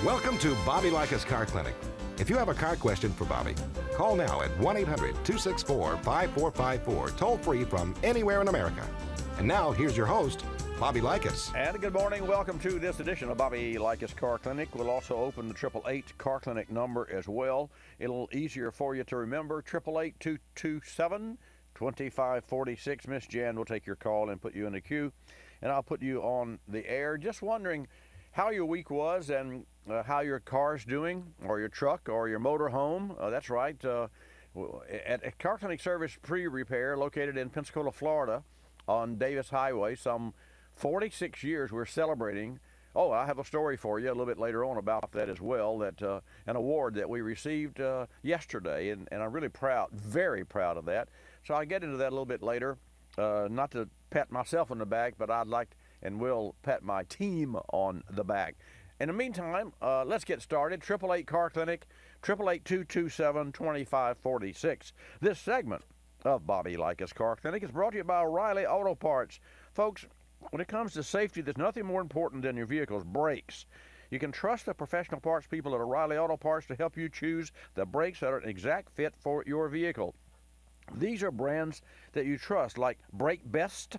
Welcome to Bobby Likis Car Clinic. If you have a car question for Bobby, call now at 1-800-264-5454, toll free from anywhere in America. And now, here's your host, Bobby Likis. And good morning. Welcome to this edition of Bobby Likis Car Clinic. We'll also open the 888 Car Clinic number as well. A little easier for you to remember, 888-227-2546. Miss Jan will take your call and put you in the queue, and I'll put you on the air. Just wondering how your week was and how your car's doing, or your truck, or your motor home. That's right. At Car Clinic Service Pre-Repair, located in Pensacola, Florida, on Davis Highway, some 46 years we're celebrating. Oh, I have a story for you a little bit later on about that as well, that an award that we received yesterday, and I'm really proud, very proud of that. So I'll get into that a little bit later. Not to pat myself on the back, but I'd like and will pat my team on the back. In the meantime, let's get started. 888 Car Clinic, 888-227-2546. This segment of Bobby Likis Car Clinic is brought to you by O'Reilly Auto Parts. Folks, when it comes to safety, there's nothing more important than your vehicle's brakes. You can trust the professional parts people at O'Reilly Auto Parts to help you choose the brakes that are an exact fit for your vehicle. These are brands that you trust, like Brake Best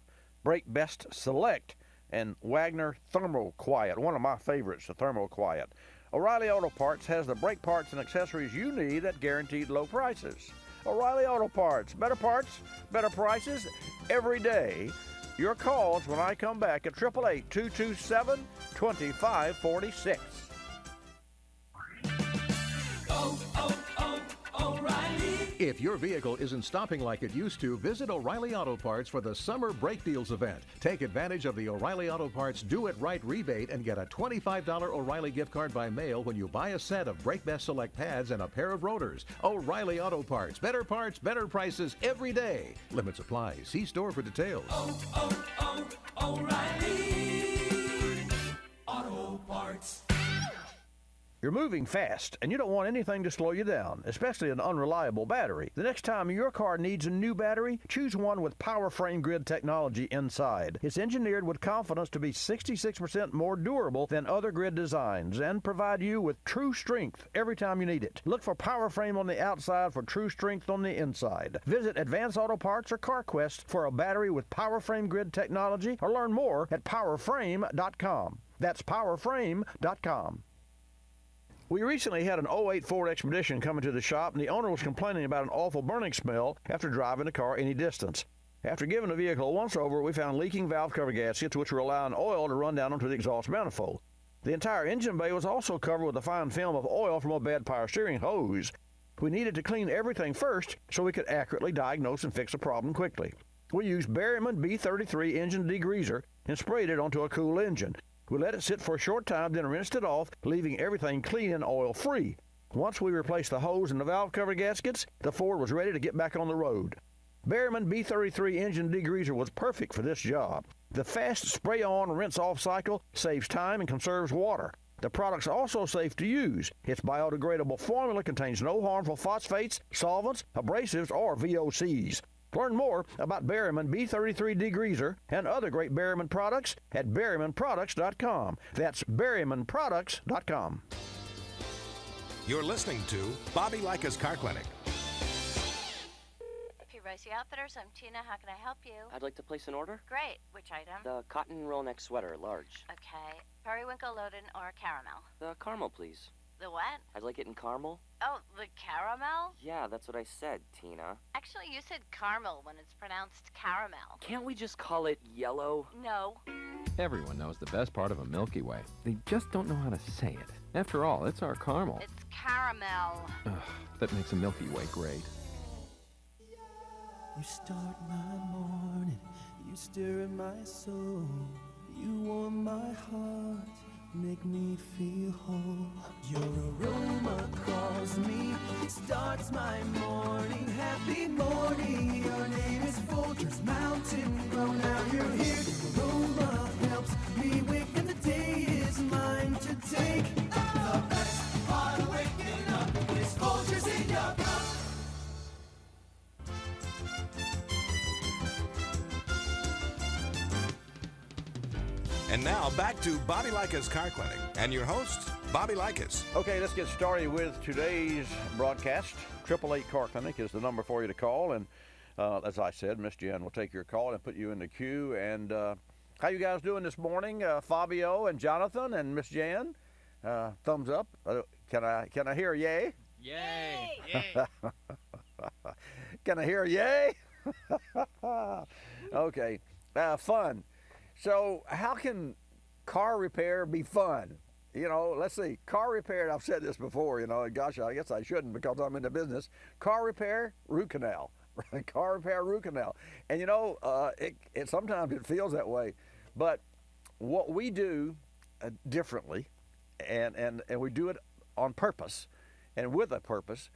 Select, and Wagner Thermal Quiet, one of my favorites, the Thermal Quiet. O'Reilly Auto Parts has the brake parts and accessories you need at guaranteed low prices. O'Reilly Auto Parts, better prices every day. Your calls when I come back at 888-227-2546. O'Reilly. If your vehicle isn't stopping like it used to, visit O'Reilly Auto Parts for the Summer Brake Deals event. Take advantage of the O'Reilly Auto Parts Do It Right rebate and get a $25 O'Reilly gift card by mail when you buy a set of Brake Best Select pads and a pair of rotors. O'Reilly Auto Parts, better prices every day. Limits apply. See store for details. O'Reilly Auto Parts. You're moving fast, and you don't want anything to slow you down, especially an unreliable battery. The next time your car needs a new battery, choose one with Power Frame Grid technology inside. It's engineered with confidence to be 66% more durable than other grid designs and provide you with true strength every time you need it. Look for Power Frame on the outside for true strength on the inside. Visit Advance Auto Parts or CarQuest for a battery with Power Frame Grid technology, or learn more at powerframe.com. That's powerframe.com. We recently had an '08 Ford Expedition come into the shop, and the owner was complaining about an awful burning smell after driving the car any distance. After giving the vehicle a once-over, we found leaking valve cover gaskets which were allowing oil to run down onto the exhaust manifold. The entire engine bay was also covered with a fine film of oil from a bad power steering hose. We needed to clean everything first so we could accurately diagnose and fix the problem quickly. We used Berryman B33 engine degreaser and sprayed it onto a cool engine. We let it sit for a short time, then rinsed it off, leaving everything clean and oil-free. Once we replaced the hose and the valve cover gaskets, the Ford was ready to get back on the road. Berryman B33 engine degreaser was perfect for this job. The fast spray-on, rinse-off cycle saves time and conserves water. The product's also safe to use. Its biodegradable formula contains no harmful phosphates, solvents, abrasives, or VOCs. Learn more about Berryman B33 degreaser and other great Berryman products at berrymanproducts.com. That's berrymanproducts.com. You're listening to Bobby Likis Car Clinic. Ricey Outfitters, I'm Tina. How can I help you? I'd like to place an order. Great. Which item? The cotton roll neck sweater, large. Okay. Periwinkle loaded or caramel? The caramel, please. The what? I'd like it in caramel. Oh, the caramel? Yeah, that's what I said, Tina. Actually, you said caramel when it's pronounced caramel. Can't we just call it yellow? No. Everyone knows the best part of a Milky Way. They just don't know how to say it. After all, it's our caramel. It's caramel. Ugh, that makes a Milky Way great. You start my morning, you stir in my soul, you warm my heart, make me feel whole. Your aroma calls me, starts my morning, happy morning. Your name is Folgers Mountain Grow, now you're here. Your aroma helps me wake and the day is mine to take. The best part of waking up is Folgers in your cup. And now back to Bobby Likis Car Clinic and your hosts, Bobby Likis. Okay, let's get started with today's broadcast. 888 Car Clinic is the number for you to call, and as I said, Miss Jen will take your call and put you in the queue. And how you guys doing this morning, Fabio and Jonathan and Miss Jan? Thumbs up. Can I hear yay? Yay! Yay! Can I hear yay? Okay, fun. So how can car repair be fun? You know, let's see. Car repair, and I've said this before, you know, gosh, I guess I shouldn't because I'm in the business. Car repair, root canal. Car repair, root canal. And, you know, it sometimes it feels that way. But what we do differently, and we do it on purpose and with a purpose,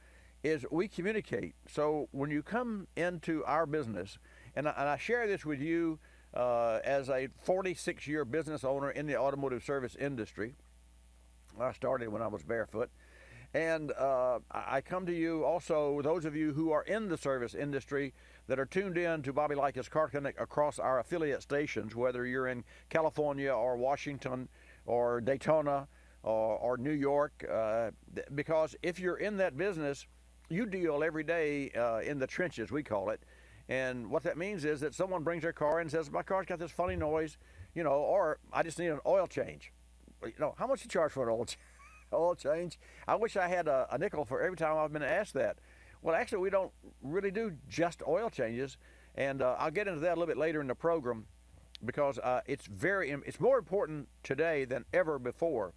is we communicate. So when you come into our business, and I share this with you as a 46-year business owner in the automotive service industry. I started when I was barefoot. And I come to you also, those of you who are in the service industry that are tuned in to Bobby Likis Car Clinic across our affiliate stations, whether you're in California or Washington or Daytona or New York, because if you're in that business, you deal every day in the trenches, we call it. And what that means is that someone brings their car and says, my car's got this funny noise, you know, or I just need an oil change. You know, how much you charge for an oil change? I wish I had a nickel for every time I've been asked that. Well, actually, we don't really do just oil changes, and I'll get into that a little bit later in the program because it's more important today than ever before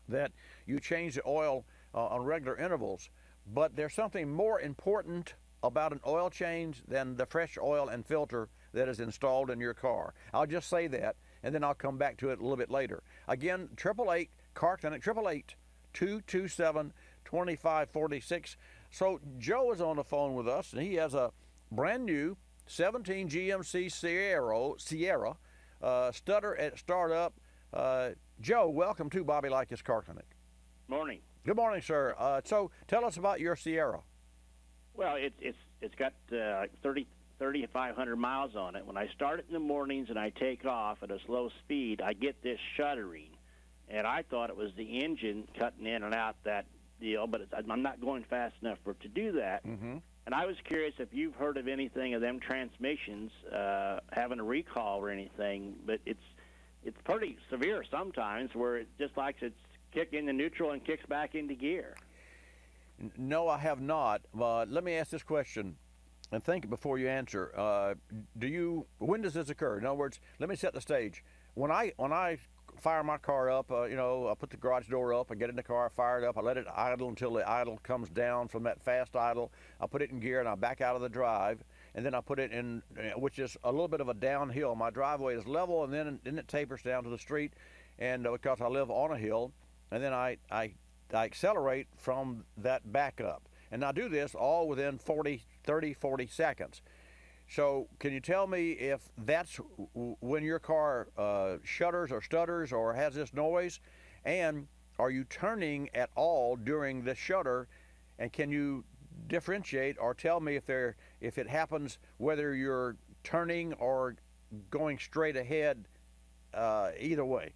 that you change the oil on regular intervals. But there's something more important about an oil change than the fresh oil and filter that is installed in your car. I'll just say that, and then I'll come back to it a little bit later. Again, 888 Car Clinic, 888-227-2546. So Joe is on the phone with us, and he has a brand new 17 GMC Sierra stutter at startup. Joe, welcome to Bobby Likis Car Clinic. Morning. Good morning, sir. So tell us about your Sierra. Well, it's got 3,500 miles on it. When I start it in the mornings and I take off at a slow speed, I get this shuddering. And I thought it was the engine cutting in and out that deal, but I'm not going fast enough for it to do that. Mm-hmm. And I was curious if you've heard of anything of them transmissions having a recall or anything, but it's pretty severe sometimes where it just likes it's kick into neutral and kicks back into gear. No, I have not. Let me ask this question, and think before you answer. When does this occur? In other words, let me set the stage. When I fire my car up, I put the garage door up, I get in the car, I fire it up, I let it idle until the idle comes down from that fast idle. I put it in gear and I back out of the drive, and then I put it in, which is a little bit of a downhill. My driveway is level, and then it tapers down to the street, and because I live on a hill, and then I accelerate from that backup. And I do this all within 40 seconds. So can you tell me if that's when your car shudders or stutters or has this noise? And are you turning at all during the shudder? And can you differentiate or tell me if it happens whether you're turning or going straight ahead, either way?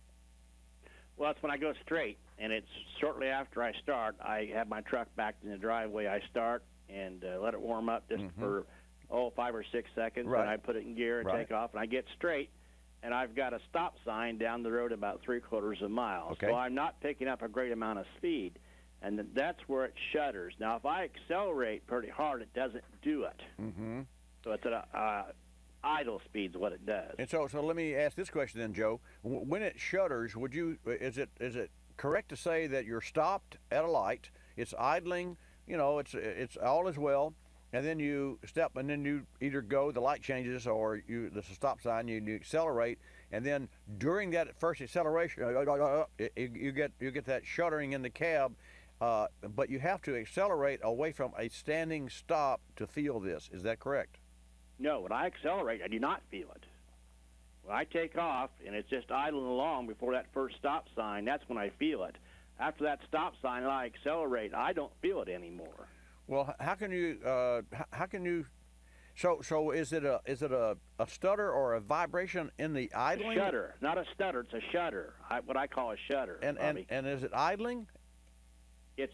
Well, it's when I go straight, and it's shortly after I start. I have my truck backed in the driveway. I start and let it warm up just for 5 or 6 seconds, right. And I put it in gear and take off, and I get straight, and I've got a stop sign down the road about 3/4 mile. Okay. So I'm not picking up a great amount of speed, and that's where it shudders. Now, if I accelerate pretty hard, it doesn't do it. Mm-hmm. So it's at idle speed is what it does. And so let me ask this question then, Joe. When it shudders, is it correct to say that you're stopped at a light, it's idling, it's all is well, and then you step, and then you either go, the light changes, or there's a stop sign, you accelerate, and then during that first acceleration, you get that shuddering in the cab, but you have to accelerate away from a standing stop to feel this. Is that correct? No, when I accelerate, I do not feel it. When I take off and it's just idling along before that first stop sign, that's when I feel it. After that stop sign and I accelerate, I don't feel it anymore. Well, how can you So is it a stutter or a vibration in the idling? A shudder, not a stutter. It's a shudder. What I call a shudder. And is it idling? It's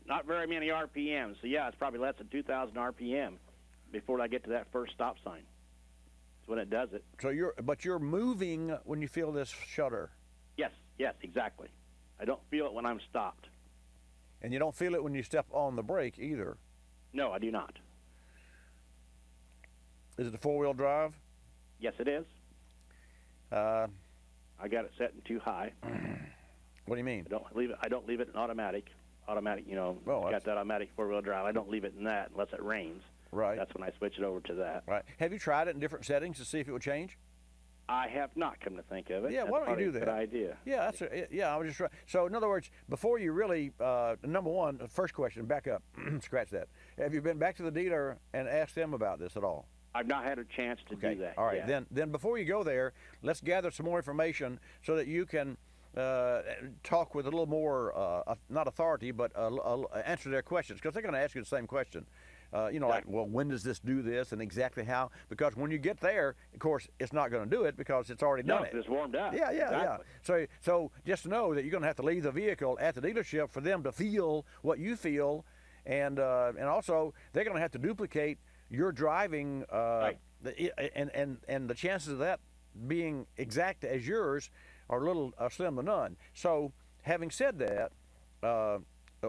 not very many RPMs. So yeah, it's probably less than 2,000 RPM before I get to that first stop sign. That's when it does it. So you're moving when you feel this shudder. Yes, exactly. I don't feel it when I'm stopped. And you don't feel it when you step on the brake either. No, I do not. Is it a four-wheel drive? Yes, it is. I got it set in too high. What do you mean? I don't leave it in automatic. Automatic, got that automatic four-wheel drive. I don't leave it in that unless it rains. Right. That's when I switch it over to that. Right. Have you tried it in different settings to see if it would change? I have not, come to think of it. Yeah, that's why don't you do that? Good idea. Yeah, I was just trying. So, in other words, before you really, number one, first question, back up, scratch that. Have you been back to the dealer and asked them about this at all? I've not had a chance to do that. All right. Yet. Then before you go there, let's gather some more information so that you can talk with a little more, not authority, but answer their questions, because they're going to ask you the same question. Like, well, when does this do this and exactly how? Because when you get there, of course, it's not going to do it because it's already done it. It's warmed up. Yeah. Exactly. So just know that you're going to have to leave the vehicle at the dealership for them to feel what you feel, and also they're going to have to duplicate your driving, right. and the chances of that being exact as yours are slim to none. So having said that, I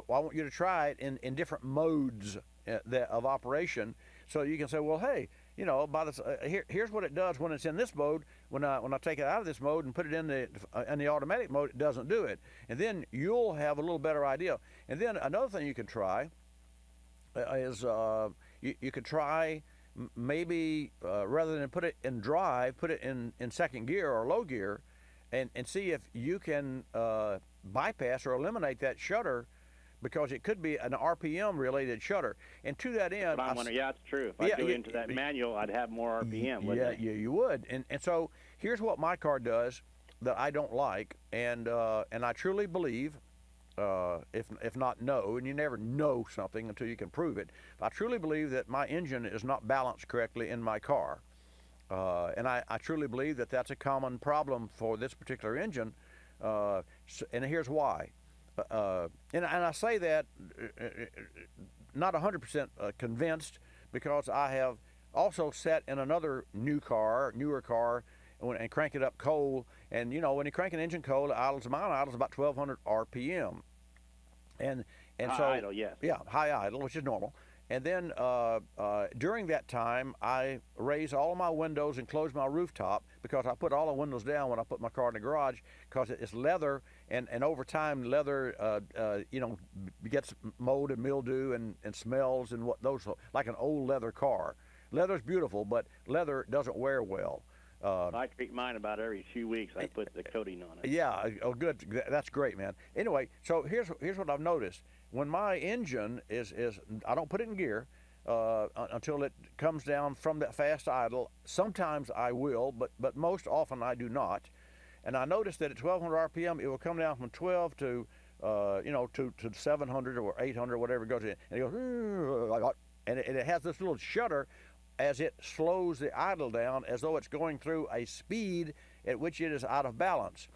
want you to try it in different modes of operation, so you can say, well, hey, here's what it does when it's in this mode. When I take it out of this mode and put it in the automatic mode, it doesn't do it, and then you'll have a little better idea. And then another thing you can try is you could try maybe rather than put it in drive, put it in second gear or low gear, and see if you can bypass or eliminate that shudder, because it could be an RPM related shudder. And to that end, I'm wondering, yeah, it's true. If I go into that manual, I'd have more RPM, wouldn't I? Yeah, you would. And so here's what my car does that I don't like, and I truly believe, if not know, and you never know something until you can prove it, I truly believe that my engine is not balanced correctly in my car. And I truly believe that that's a common problem for this particular engine, and here's why. And I say that not 100% convinced, because I have also sat in another newer car, and crank it up cold. And when you crank an engine cold, mine idles about 1,200 RPM. And high so idle, yes. Yeah, high idle, which is normal. And then during that time, I raise all of my windows and close my rooftop, because I put all the windows down when I put my car in the garage, because it's leather, and over time leather gets mold and mildew and smells and what those, like an old leather car. Leather's beautiful, but leather doesn't wear well. I treat mine about every few weeks. I put the coating on it. Yeah, good. That's great, man. Anyway, so here's what I've noticed. When my engine is I don't put it in gear until it comes down from that fast idle. Sometimes I will, but most often I do not. And I noticed that at 1,200 RPM, it will come down from 12 to 700 or 800, whatever it goes in, and it goes, and it has this little shudder as it slows the idle down, as though it's going through a speed at which it is out of balance.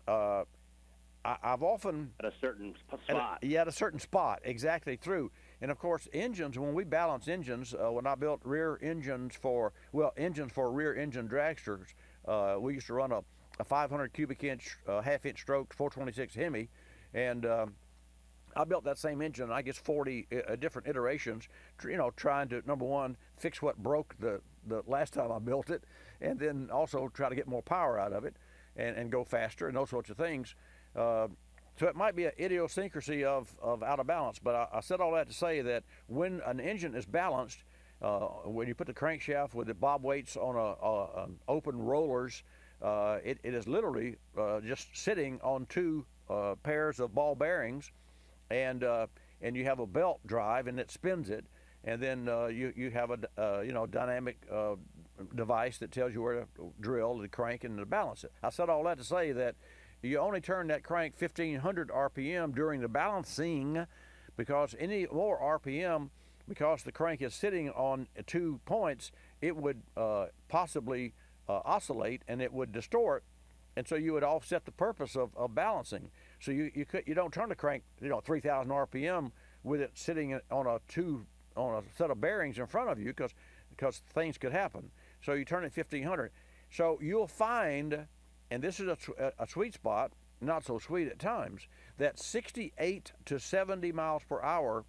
I've often at a certain spot. At a certain spot, exactly through. And of course, engines. When we balance engines, when I built rear engines for rear engine dragsters, we used to run a 500 cubic inch, half-inch stroke 426 Hemi, and I built that same engine, I guess 40 different iterations, trying to, number one, fix what broke the last time I built it, and then also try to get more power out of it and go faster and those sorts of things. So it might be an idiosyncrasy of out of balance, but I said all that to say that when an engine is balanced, when you put the crankshaft with the bob weights on open rollers, it is literally just sitting on two pairs of ball bearings, and you have a belt drive, and it spins it, and then you have a dynamic device that tells you where to drill the crank and to balance it. I said all that to say that you only turn that crank 1,500 RPM during the balancing, because any more RPM because the crank is sitting on 2 points, it would possibly oscillate and it would distort, and so you would offset the purpose of balancing. So you don't turn the crank 3,000 RPM with it sitting on a set of bearings in front of you, because things could happen. So you turn it 1,500. So you'll find, and this is a sweet spot, not so sweet at times, that 68 to 70 miles per hour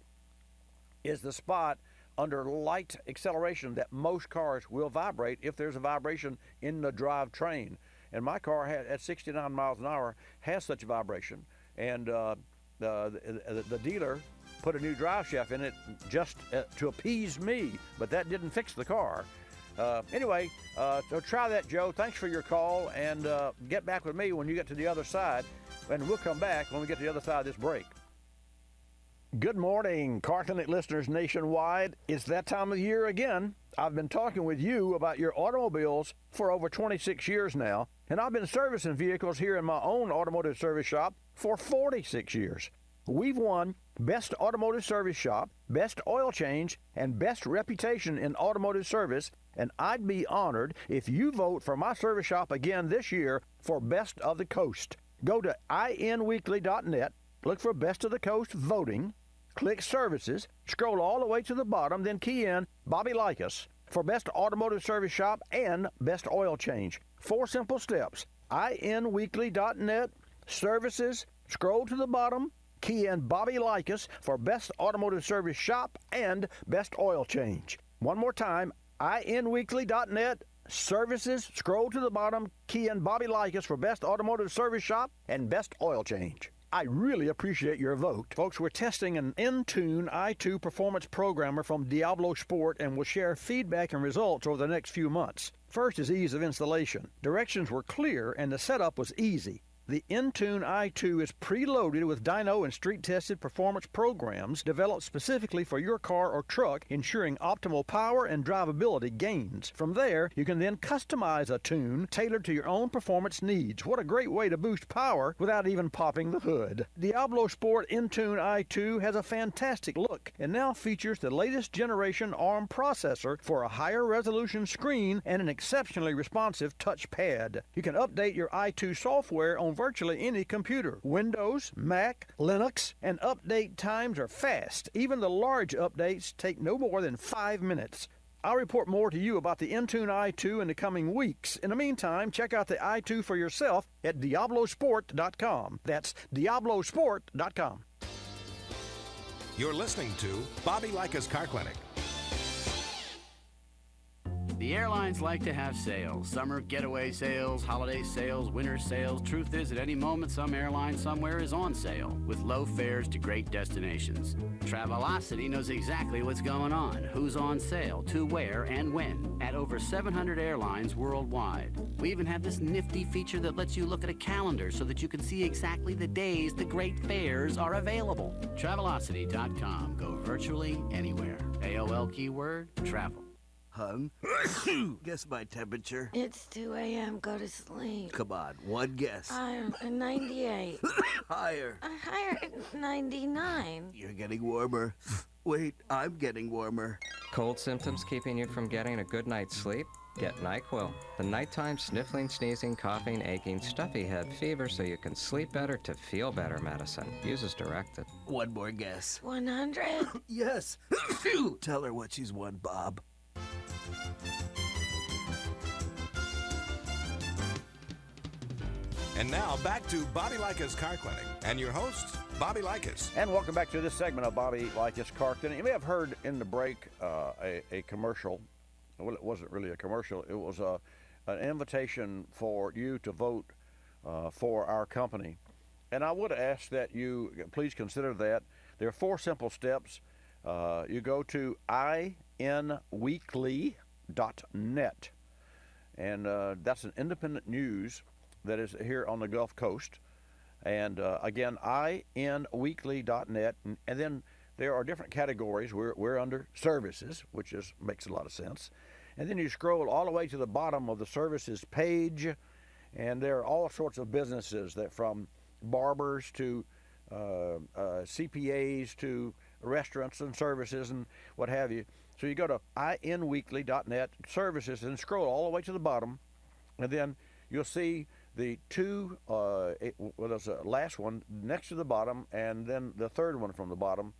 is the spot under light acceleration that most cars will vibrate if there's a vibration in the drivetrain. And my car at 69 miles an hour has such a vibration. And the dealer put a new drive shaft in it just to appease me, but that didn't fix the car. Anyway, so try that, Joe. Thanks for your call, and get back with me when you get to the other side, and we'll come back when we get to the other side of this break. Good morning, Car Clinic listeners nationwide. It's that time of the year again. I've been talking with you about your automobiles for over 26 years now, and I've been servicing vehicles here in my own automotive service shop for 46 years. We've won Best Automotive Service Shop, Best Oil Change, and Best Reputation in Automotive Service, and I'd be honored if you vote for my service shop again this year for Best of the Coast. Go to inweekly.net, look for Best of the Coast voting, click Services, scroll all the way to the bottom, then key in Bobby Likis for Best Automotive Service Shop and Best Oil Change. 4 simple steps. inweekly.net, Services, scroll to the bottom, key in Bobby Likis for Best Automotive Service Shop and Best Oil Change. One more time, inweekly.net, Services, scroll to the bottom, key in Bobby Likis for Best Automotive Service Shop and Best Oil Change. I really appreciate your vote. Folks, we're testing an Intune i2 performance programmer from Diablo Sport, and we'll share feedback and results over the next few months. First is ease of installation. Directions were clear and the setup was easy. The Intune i2 is preloaded with dyno and street-tested performance programs developed specifically for your car or truck, ensuring optimal power and drivability gains. From there, you can then customize a tune tailored to your own performance needs. What a great way to boost power without even popping the hood. Diablo Sport Intune i2 has a fantastic look and now features the latest generation ARM processor for a higher resolution screen and an exceptionally responsive touchpad. You can update your i2 software on virtually any computer. Windows, Mac, Linux, and update times are fast. Even the large updates take no more than 5 minutes. I'll report more to you about the Intune i2 in the coming weeks. In the meantime, check out the i2 for yourself at DiabloSport.com. That's DiabloSport.com. You're listening to Bobby Likis Car Clinic. The airlines like to have sales. Summer getaway sales, holiday sales, winter sales. Truth is, at any moment, some airline somewhere is on sale with low fares to great destinations. Travelocity knows exactly what's going on, who's on sale, to where, and when, at over 700 airlines worldwide. We even have this nifty feature that lets you look at a calendar so that you can see exactly the days the great fares are available. Travelocity.com. Go virtually anywhere. AOL keyword, travel. Hun, guess my temperature. It's 2 a.m. Go to sleep. Come on, one guess. I'm 98. Higher. Higher, 99. You're getting warmer. Wait, I'm getting warmer. Cold symptoms keeping you from getting a good night's sleep? Get NyQuil, the nighttime sniffling, sneezing, coughing, aching, stuffy head, fever so you can sleep better to feel better medicine. Use as directed. One more guess. 100? Yes. Tell her what she's won, Bob. And now back to Bobby Likis Car Clinic and your host, Bobby Likis. And welcome back to this segment of Bobby Likis Car Clinic. You may have heard in the break a commercial. Well, it wasn't really a commercial. It was an invitation for you to vote for our company. And I would ask that you please consider that. There are 4 simple steps. You go to inweekly.net. And that's an independent news that is here on the Gulf Coast. And again, inweekly.net. And then there are different categories. We're under services, which makes a lot of sense. And then you scroll all the way to the bottom of the services page, and there are all sorts of businesses, that from barbers to CPAs to restaurants and services and what have you. So you go to inweekly.net, services, and scroll all the way to the bottom, and then you'll see the two, there's a last one next to the bottom, and then the third one from the bottom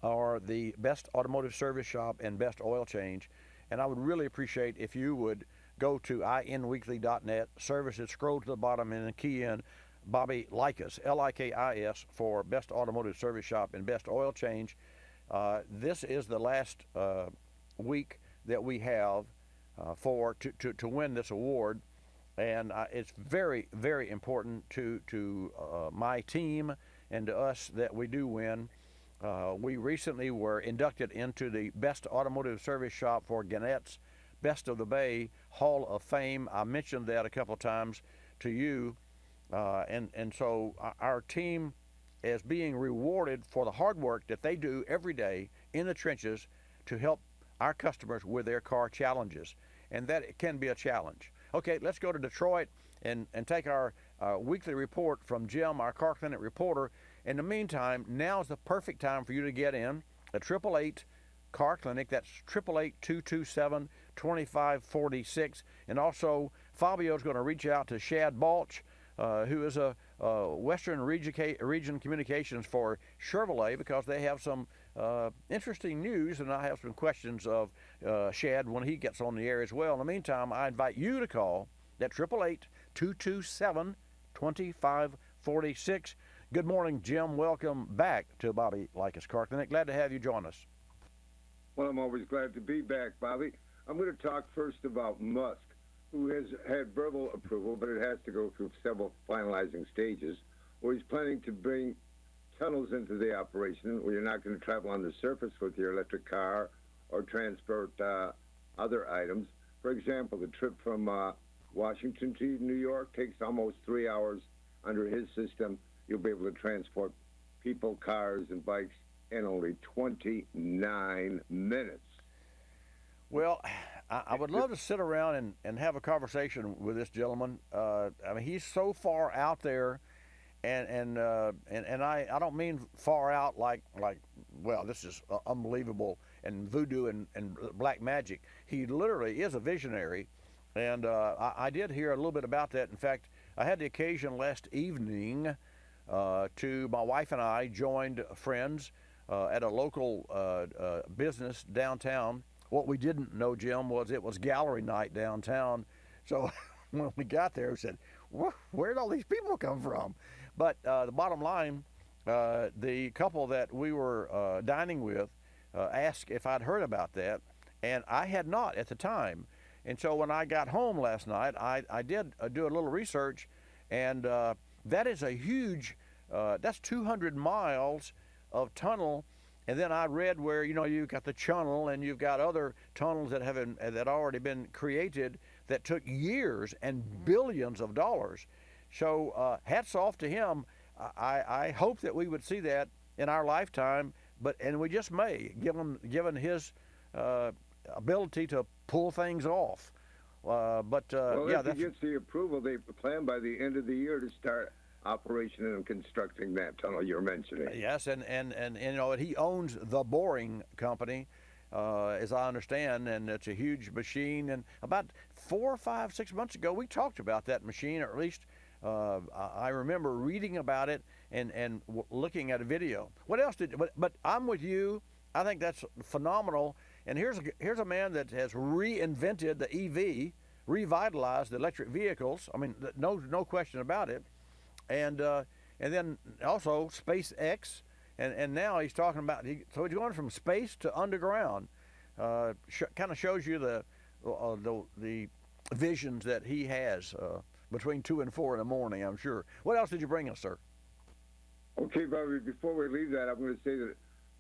are the Best Automotive Service Shop and Best Oil Change. And I would really appreciate if you would go to inweekly.net, services, scroll to the bottom, and then key in Bobby Likis, Likis, for Best Automotive Service Shop and Best Oil Change. This is the last week that we have to win this award, and it's very, very important to my team and to us that we do win. We recently were inducted into the Best Automotive Service Shop for Gannett's Best of the Bay Hall of Fame. I mentioned that a couple times to you, and so our team is being rewarded for the hard work that they do every day in the trenches to help our customers with their car challenges, and that it can be a challenge. Okay, let's go to Detroit and take our weekly report from Jim, our car clinic reporter. In the meantime, now is the perfect time for you to get in at 888 Car Clinic. That's 888-227-2546. And also, Fabio's going to reach out to Shad Balch, who is a Western Region Communications for Chevrolet, because they have some interesting news, and I have some questions of Shad when he gets on the air as well. In the meantime, I invite you to call at 888-227-2546. Good morning, Jim. Welcome back to Bobby Likis Car Clinic. Glad to have you join us. Well, I'm always glad to be back, Bobby. I'm going to talk first about Musk, who has had verbal approval, but it has to go through several finalizing stages, where he's planning to bring tunnels into the operation where you're not going to travel on the surface with your electric car or transport other items. For example, the trip from Washington to New York takes almost 3 hours. Under his system, you'll be able to transport people, cars, and bikes in only 29 minutes. Well, I would love to sit around and have a conversation with this gentleman. I mean, he's so far out there, and I don't mean far out like well, this is unbelievable and voodoo and black magic. He literally is a visionary, and I did hear a little bit about that. In fact, I had the occasion last evening to my wife and I joined friends at a local business downtown. What we didn't know, Jim, was it was gallery night downtown. So when we got there, we said, where'd all these people come from? But the bottom line, the couple that we were dining with asked if I'd heard about that, and I had not at the time. And so when I got home last night, I did do a little research, and that is a huge, that's 200 miles of tunnel. And then I read where, you've got the channel and you've got other tunnels that have that already been created that took years and billions of dollars. So hats off to him. I hope that we would see that in our lifetime, and we just may, given his ability to pull things off. If he gets the approval, they plan by the end of the year to start operation and constructing that tunnel you're mentioning. Yes, and he owns the Boring Company, as I understand, and it's a huge machine. And about 4, 5, 6 months ago, we talked about that machine, or at least I remember reading about it and looking at a video. What else but I'm with you. I think that's phenomenal. And here's a man that has reinvented the EV, revitalized the electric vehicles. I mean, no question about it. And then also SpaceX, and now he's talking about so he's going from space to underground. Kind of shows you the visions that he has between 2 and 4 in the morning, I'm sure. What else did you bring us, sir? Okay, Bobby, before we leave that, I'm going to say that,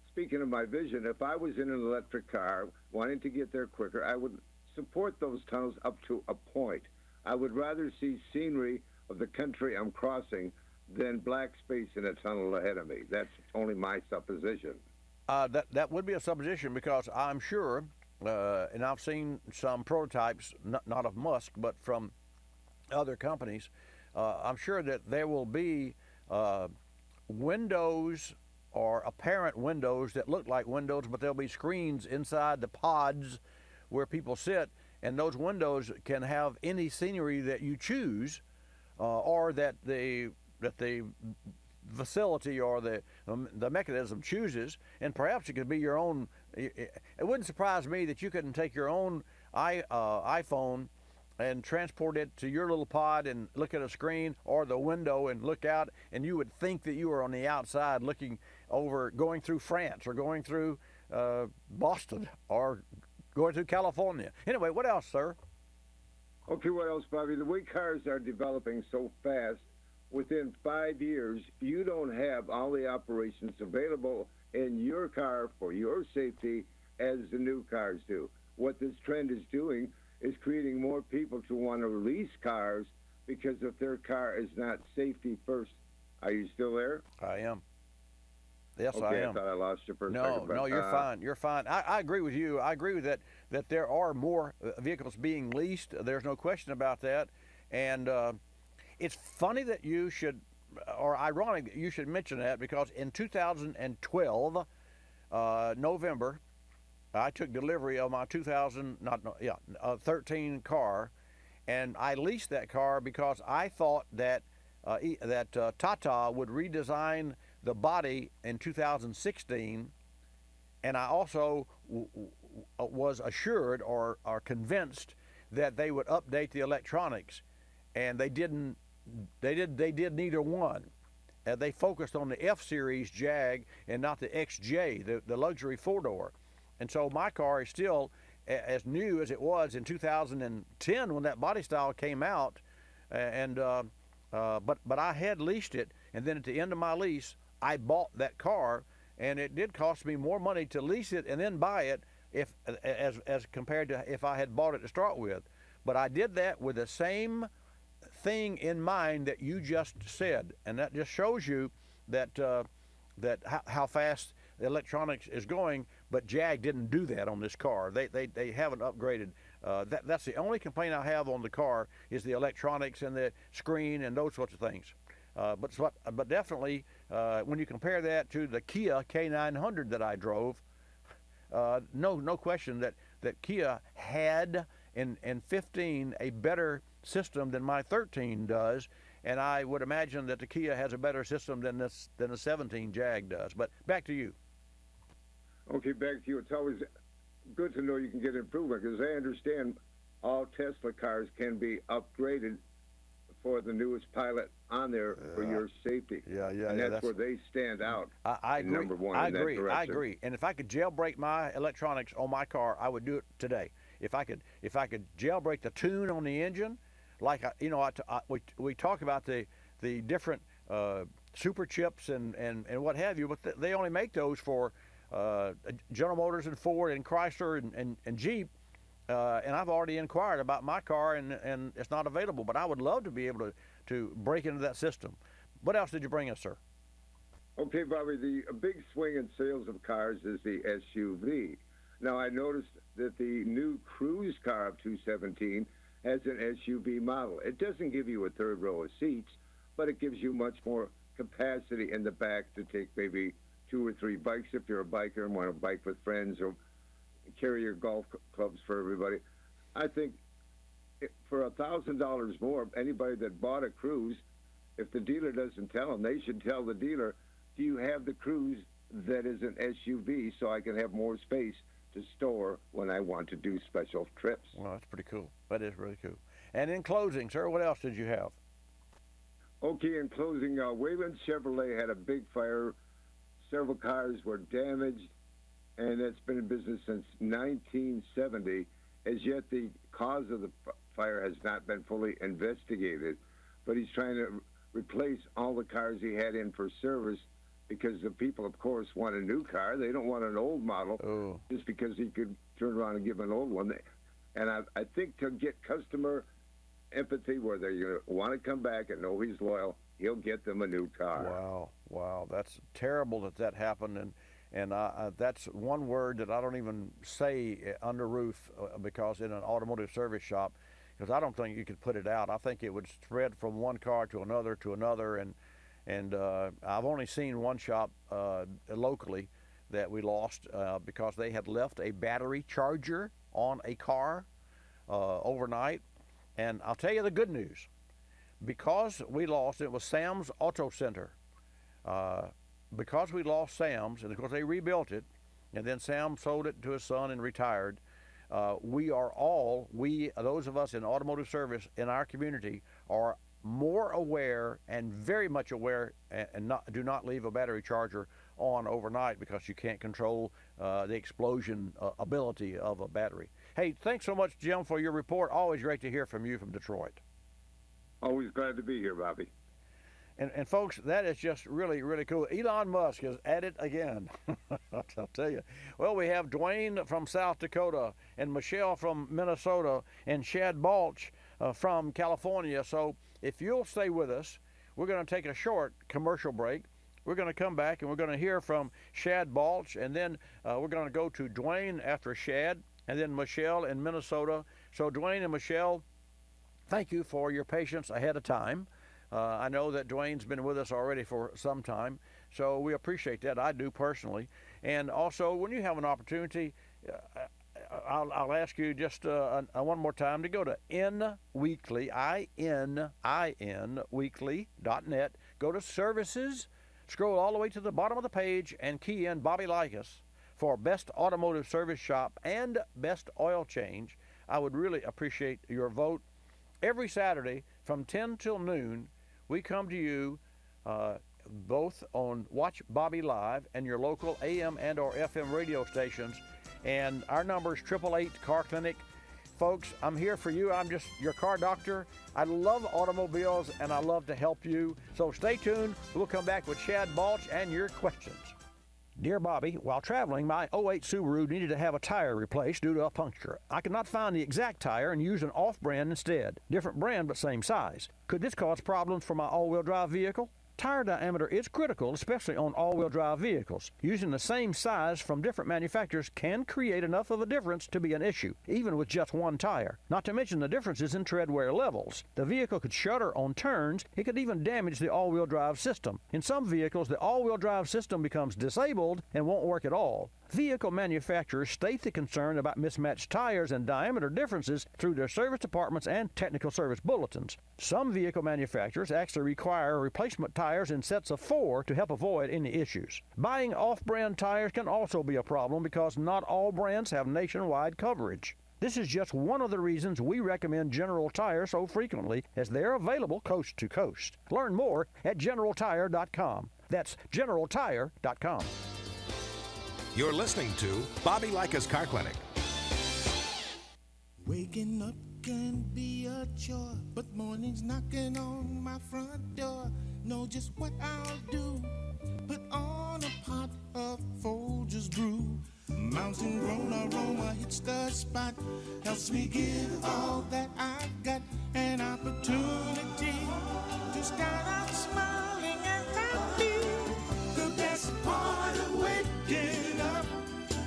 speaking of my vision, if I was in an electric car wanting to get there quicker, I would support those tunnels up to a point. I would rather see scenery of the country I'm crossing than black space in a tunnel ahead of me. That's only my supposition. That would be a supposition, because I'm sure, and I've seen some prototypes, not of Musk, but from other companies, I'm sure that there will be windows are apparent windows that look like windows, but there'll be screens inside the pods where people sit, and those windows can have any scenery that you choose, or that the facility or the mechanism chooses, and perhaps it could be your own. It wouldn't surprise me that you couldn't take your own iPhone and transport it to your little pod and look at a screen or the window and look out, and you would think that you were on the outside looking over, going through France or going through Boston or going through California. Anyway, what else, sir? Okay, what else, Bobby? The way cars are developing so fast, within 5 years, you don't have all the operations available in your car for your safety as the new cars do. What this trend is doing is creating more people to want to lease cars because if their car is not safety first. Are you still there? I am. Yes, okay, I am. I thought I lost you for a second. No, you're fine. You're fine. I agree with you. I agree with that there are more vehicles being leased. There's no question about that. And it's funny that you should, or ironic that you should mention that, because in 2012, November, I took delivery of my 13 car, and I leased that car because I thought that Tata would redesign the body in 2016, and I also was assured or convinced that they would update the electronics, and they didn't. They did neither one. They focused on the F-Series Jag and not the XJ, the luxury four-door. And so my car is still as new as it was in 2010 when that body style came out. But I had leased it, and then at the end of my lease, I bought that car, and it did cost me more money to lease it and then buy it as compared to if I had bought it to start with. But I did that with the same thing in mind that you just said, and that just shows you that how fast the electronics is going. But Jag didn't do that on this car. They haven't upgraded. That's the only complaint I have on the car is the electronics and the screen and those sorts of things. But definitely when you compare that to the Kia K900 that I drove, no question that Kia had in 15 a better system than my 13 does, and I would imagine that the Kia has a better system than the 17 Jag does. But back to you. Okay, back to you. It's always good to know you can get improvement, because I understand all Tesla cars can be upgraded for the newest Pilot on there for your safety. And that's where they stand out. I agree. Number one. I agree. And if I could jailbreak my electronics on my car, I would do it today. If I could jailbreak the tune on the engine, like we talk about the different super chips and what have you, but they only make those for General Motors and Ford and Chrysler and Jeep. And I've already inquired about my car, and it's not available. But I would love to be able to break into that system. What else did you bring us, sir? Okay, Bobby, the big swing in sales of cars is the SUV. Now, I noticed that the new Cruise car of 217 has an SUV model. It doesn't give you a third row of seats, but it gives you much more capacity in the back to take maybe 2 or 3 bikes if you're a biker and want to bike with friends, or carry your golf clubs for everybody. I think for $1,000 more, anybody that bought a Cruise, if the dealer doesn't tell them, they should tell the dealer, do you have the Cruise that is an SUV so I can have more space to store when I want to do special trips? Well, that's pretty cool. That is really cool. And in closing, sir, what else did you have? Okay, in closing, Wayland Chevrolet had a big fire. Several cars were damaged, and it's been in business since 1970. As yet, the cause of the fire has not been fully investigated, but he's trying to replace all the cars he had in for service, because the people, of course, want a new car. They don't want an old model just because he could turn around and give an old one. And I think to get customer empathy, where they want to come back and know he's loyal, he'll get them a new car. Wow, that's terrible that happened, and that's one word that I don't even say under roof, because in an automotive service shop, because I don't think you could put it out. I think it would spread from one car to another, And I've only seen one shop locally that we lost because they had left a battery charger on a car overnight. And I'll tell you the good news. Because we lost, it was Sam's Auto Center. Because we lost Sam's, and of course they rebuilt it, and then Sam sold it to his son and retired, those of us in automotive service in our community are more aware and very much aware and do not leave a battery charger on overnight because you can't control the explosion ability of a battery. Hey, thanks so much, Jim, for your report. Always great to hear from you from Detroit. Always glad to be here, Bobby. And folks, that is just really, really cool. Elon Musk is at it again. I'll tell you. Well, we have Dwayne from South Dakota and Michelle from Minnesota and Shad Balch from California. So if you'll stay with us, we're going to take a short commercial break. We're going to come back and we're going to hear from Shad Balch, and then we're going to go to Dwayne after Shad, and then Michelle in Minnesota. So Dwayne and Michelle, thank you for your patience ahead of time. I know that Dwayne's been with us already for some time, so we appreciate that. I do personally. And also, when you have an opportunity, I'll ask you just one more time to go to InWeekly, I-N-I-N, weekly.net. Go to Services, scroll all the way to the bottom of the page, and key in Bobby Likis for Best Automotive Service Shop and Best Oil Change. I would really appreciate your vote. Every Saturday from 10 till noon, we come to you both on Watch Bobby Live and your local AM and or FM radio stations. And our number is 888-CAR Clinic. Folks, I'm here for you. I'm just your car doctor. I love automobiles and I love to help you. So stay tuned. We'll come back with Shad Balch and your questions. Dear Bobby, while traveling, my 08 Subaru needed to have a tire replaced due to a puncture. I could not find the exact tire and used an off-brand instead. Different brand, but same size. Could this cause problems for my all-wheel drive vehicle? Tire diameter is critical, especially on all-wheel drive vehicles. Using the same size from different manufacturers can create enough of a difference to be an issue, even with just one tire. Not to mention the differences in tread wear levels. The vehicle could shudder on turns. It could even damage the all-wheel drive system. In some vehicles, the all-wheel drive system becomes disabled and won't work at all. Vehicle manufacturers state the concern about mismatched tires and diameter differences through their service departments and technical service bulletins. Some vehicle manufacturers actually require replacement tires in sets of 4 to help avoid any issues. Buying off-brand tires can also be a problem because not all brands have nationwide coverage. This is just one of the reasons we recommend General Tire so frequently, as they're available coast to coast. Learn more at GeneralTire.com. That's GeneralTire.com. You're listening to Bobby Likis Car Clinic. Waking up can be a chore, but mornings knocking on my front door. Know just what I'll do. Put on a pot of Folgers brew. Mountain grown aroma hits the spot. Helps me give all that I've got. An opportunity to start out smiling and happy. The best part of waking up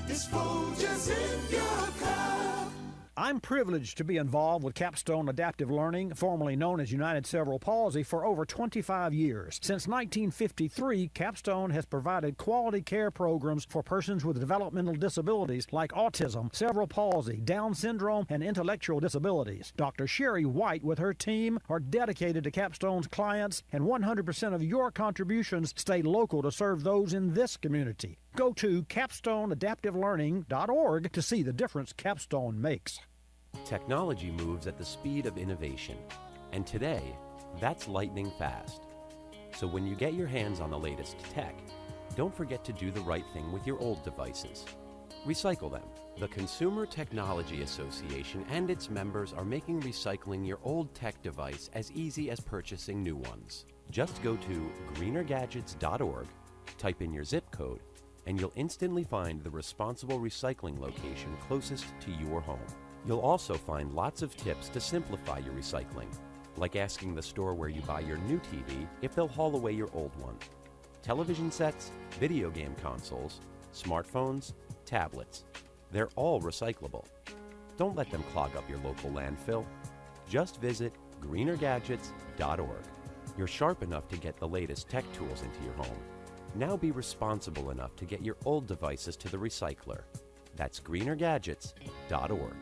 is Folgers in your cup. I'm privileged to be involved with Capstone Adaptive Learning, formerly known as United Cerebral Palsy, for over 25 years. Since 1953, Capstone has provided quality care programs for persons with developmental disabilities like autism, cerebral palsy, Down syndrome, and intellectual disabilities. Dr. Sherry White with her team are dedicated to Capstone's clients, and 100% of your contributions stay local to serve those in this community. Go to capstoneadaptivelearning.org to see the difference Capstone makes. Technology moves at the speed of innovation, and today, that's lightning fast. So when you get your hands on the latest tech, don't forget to do the right thing with your old devices. Recycle them. The Consumer Technology Association and its members are making recycling your old tech device as easy as purchasing new ones. Just go to greenergadgets.org, type in your zip code, and you'll instantly find the responsible recycling location closest to your home. You'll also find lots of tips to simplify your recycling, like asking the store where you buy your new TV if they'll haul away your old one. Television sets, video game consoles, smartphones, tablets, they're all recyclable. Don't let them clog up your local landfill. Just visit greenergadgets.org. You're sharp enough to get the latest tech tools into your home. Now be responsible enough to get your old devices to the recycler. That's greenergadgets.org.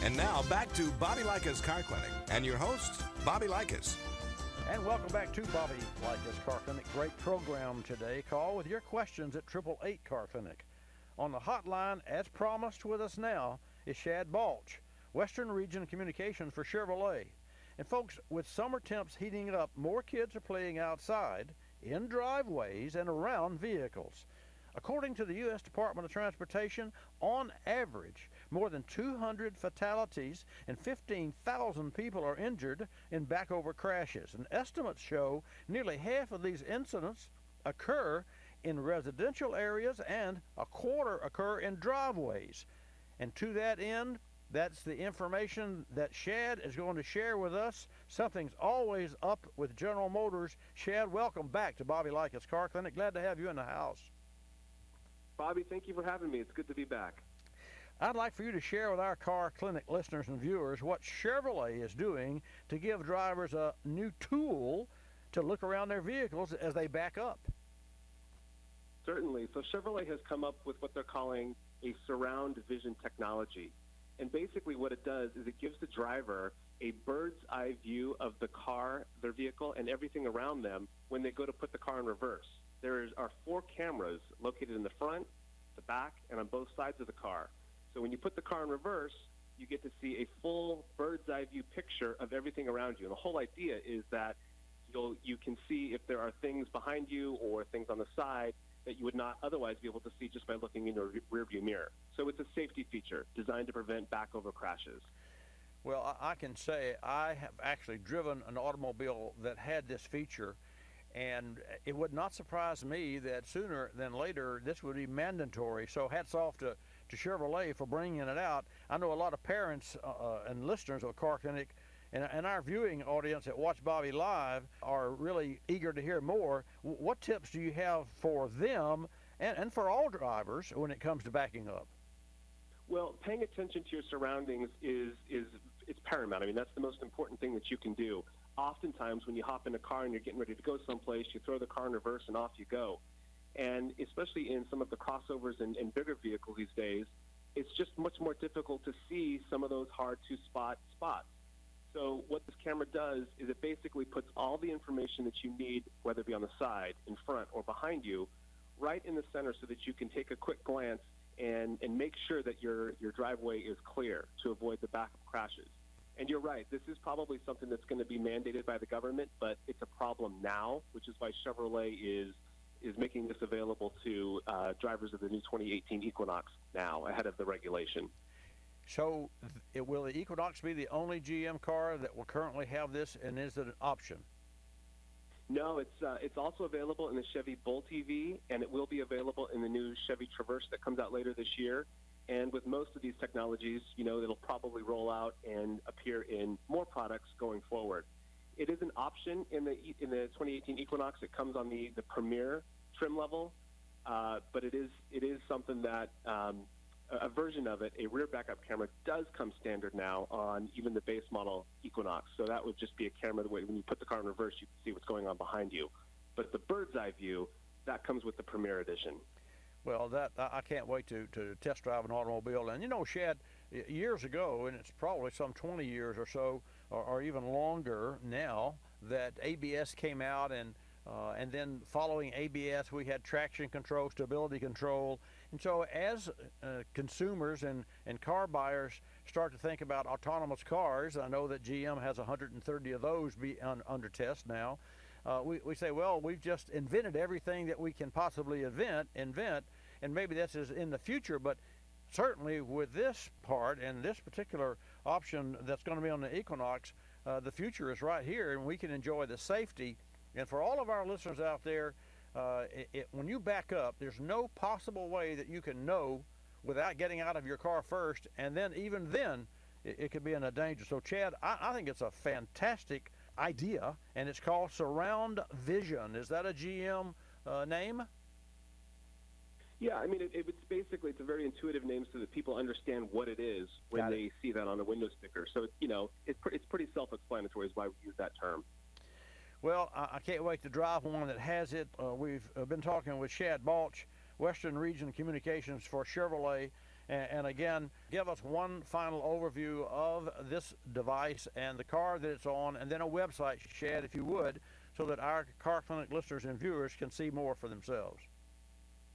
And now back to Bobby Likis Car Clinic and your host, Bobby Likis. And welcome back to Bobby Likis Car Clinic. Great program today. Call with your questions at 888 Car Clinic. On the hotline, as promised with us now, is Shad Balch, Western Region Communications for Chevrolet. And folks, with summer temps heating up, more kids are playing outside, in driveways, and around vehicles. According to the U.S. Department of Transportation, on average, more than 200 fatalities and 15,000 people are injured in backover crashes. And estimates show nearly half of these incidents occur in residential areas and a quarter occur in driveways. And to that end, that's the information that Shad is going to share with us. Something's always up with General Motors. Shad, welcome back to Bobby Likis Car Clinic. Glad to have you in the house. Bobby, thank you for having me. It's good to be back. I'd like for you to share with our Car Clinic listeners and viewers what Chevrolet is doing to give drivers a new tool to look around their vehicles as they back up. Certainly. So Chevrolet has come up with what they're calling a surround vision technology. And basically what it does is it gives the driver a bird's eye view of the car, their vehicle, and everything around them when they go to put the car in reverse. There are 4 cameras located in the front, the back, and on both sides of the car. So when you put the car in reverse, you get to see a full bird's eye view picture of everything around you. And the whole idea is that you can see if there are things behind you or things on the side that you would not otherwise be able to see just by looking in your rearview mirror. So it's a safety feature designed to prevent backover crashes. Well, I can say I have actually driven an automobile that had this feature, and it would not surprise me that sooner than later this would be mandatory. So hats off to Chevrolet for bringing it out. I know a lot of parents and listeners of Car Clinic and our viewing audience that watch Bobby Live are really eager to hear more. What tips do you have for them and for all drivers when it comes to backing up? Well, paying attention to your surroundings it's paramount. I mean, that's the most important thing that you can do. Oftentimes when you hop in a car and you're getting ready to go someplace, you throw the car in reverse and off you go. And especially in some of the crossovers and bigger vehicles these days, it's just much more difficult to see some of those hard-to-spot spots. So what this camera does is it basically puts all the information that you need, whether it be on the side, in front, or behind you, right in the center so that you can take a quick glance and make sure that your driveway is clear to avoid the backup crashes. And you're right, this is probably something that's going to be mandated by the government, but it's a problem now, which is why Chevrolet is making this available to drivers of the new 2018 Equinox now, ahead of the regulation. So will the Equinox be the only GM car that will currently have this, and is it an option? No, it's also available in the Chevy Bolt EV, and it will be available in the new Chevy Traverse that comes out later this year. And with most of these technologies, it'll probably roll out and appear in more products going forward. It is an option in the 2018 Equinox. It comes on the Premier trim level, but it is something that a version of it, a rear backup camera, does come standard now on even the base model Equinox. So that would just be a camera that when you put the car in reverse, you can see what's going on behind you. But the bird's eye view, that comes with the Premier Edition. Well, I can't wait to test drive an automobile. And Shad, years ago, and it's probably some 20 years or so, or even longer now, that ABS came out, and then following ABS, we had traction control, stability control. And so as consumers and car buyers start to think about autonomous cars, I know that GM has 130 of those under test now. We say, well, we've just invented everything that we can possibly invent, and maybe this is in the future, but certainly with this part and this particular option that's going to be on the Equinox, the future is right here, and we can enjoy the safety. And for all of our listeners out there, when you back up, there's no possible way that you can know without getting out of your car first, and then even then, it could be in a danger. So, Chad, I think it's a fantastic idea, and it's called Surround Vision. Is that a GM name? Yeah, I mean, it's basically, it's a very intuitive name so that people understand what it is when they see that on a window sticker. So, it's pretty self-explanatory is why we use that term. Well, I can't wait to drive one that has it. We've been talking with Shad Balch, Western Region Communications for Chevrolet. And again, give us one final overview of this device and the car that it's on, and then a website, Shad, if you would, so that our Car Clinic listeners and viewers can see more for themselves.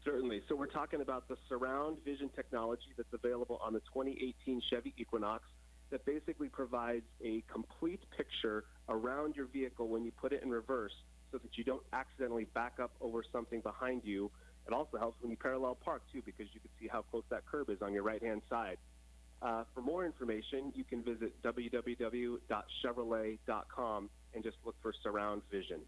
Certainly. So we're talking about the surround vision technology that's available on the 2018 Chevy Equinox that basically provides a complete picture around your vehicle when you put it in reverse so that you don't accidentally back up over something behind you. It also helps when you parallel park, too, because you can see how close that curb is on your right-hand side. For more information, you can visit www.chevrolet.com and just look for surround vision.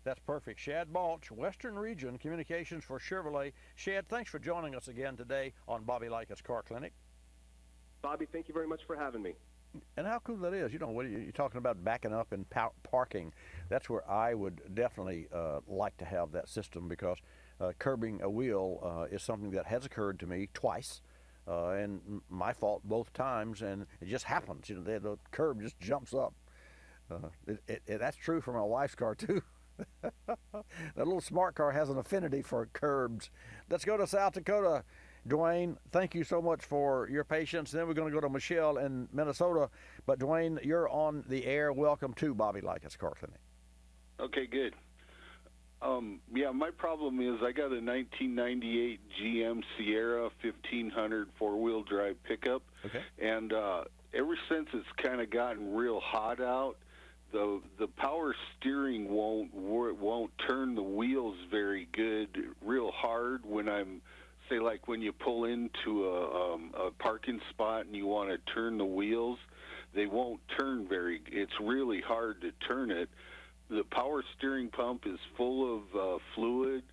That's perfect. Shad Balch, Western Region Communications for Chevrolet. Shad, thanks for joining us again today on Bobby Likis Car Clinic. Bobby, thank you very much for having me. And how cool that is. You know, what you're talking about backing up and parking. That's where I would definitely like to have that system, because curbing a wheel is something that has occurred to me twice. And my fault both times, and it just happens. You know, the curb just jumps up. That's true for my wife's car, too. That little smart car has an affinity for curbs. Let's go to South Dakota. Dwayne, thank you so much for your patience. Then we're going to go to Michelle in Minnesota. But Dwayne, you're on the air. Welcome to Bobby Likis Car Clinic. Okay, good. Yeah, my problem is I got a 1998 GM Sierra 1500 four-wheel drive pickup. Okay. And ever since it's kind of gotten real hot out, the power steering won't turn the wheels very good, real hard when I'm, say, like when you pull into a parking spot and you want to turn the wheels, they won't turn it's really hard to turn it. The power steering pump is full of fluid,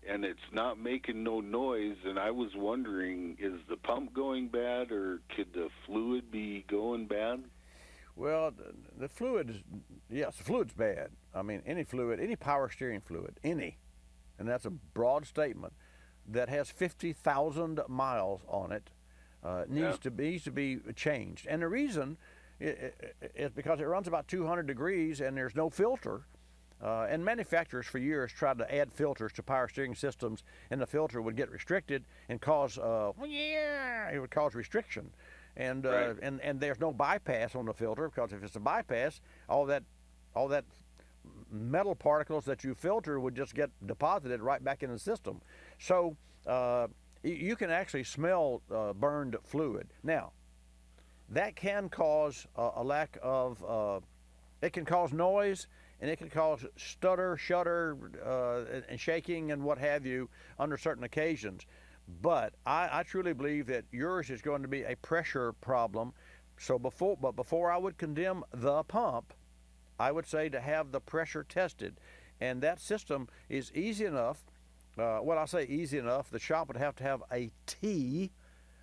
and it's not making no noise, and I was wondering, is the pump going bad, or could the fluid be going bad? Well, the fluid, yes, the fluid's bad. I mean, any fluid, any power steering fluid, any, and that's a broad statement, that has 50,000 miles on it needs to be changed. And the reason is because it runs about 200 degrees and there's no filter. And manufacturers for years tried to add filters to power steering systems, and the filter would get restricted and cause it would cause restriction. And and there's no bypass on the filter, because if it's a bypass, all that metal particles that you filter would just get deposited right back in the system. So you can actually smell burned fluid. Now, that can cause a lack of, it can cause noise, and it can cause stutter, shudder, and shaking and what have you under certain occasions. But I truly believe that yours is going to be a pressure problem. So before I would condemn the pump, I would say to have the pressure tested. And that system is easy enough. When I say easy enough, the shop would have to have a T,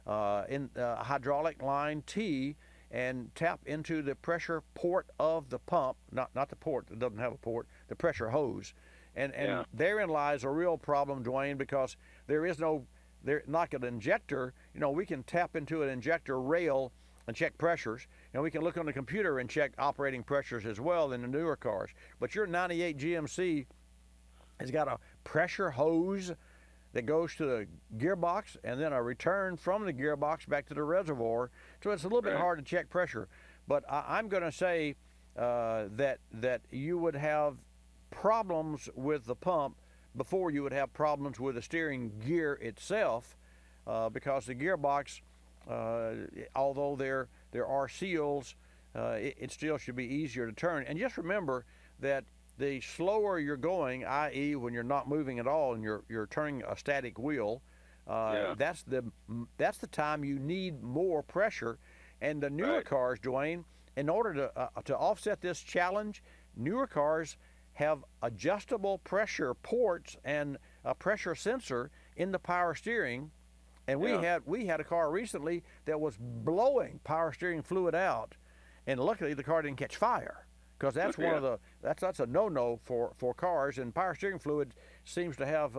a hydraulic line T, and tap into the pressure port of the pump, not the port that doesn't have a port, the pressure hose. And therein lies a real problem, Dwayne, because there is no, like an injector, you know, we can tap into an injector rail and check pressures, and we can look on the computer and check operating pressures as well in the newer cars. But your 98 GMC has got a pressure hose that goes to the gearbox, and then a return from the gearbox back to the reservoir. So it's a little bit hard to check pressure. But I'm going to say that you would have problems with the pump before you would have problems with the steering gear itself, because the gearbox, although there are seals, it still should be easier to turn. And just remember that the slower you're going, i.e. when you're not moving at all and you're turning a static wheel, that's the time you need more pressure. And the newer cars, Dwayne, in order to offset this challenge, newer cars have adjustable pressure ports and a pressure sensor in the power steering. And we had a car recently that was blowing power steering fluid out, and luckily the car didn't catch fire, because that's one of the that's a no-no for cars. And power steering fluid seems to have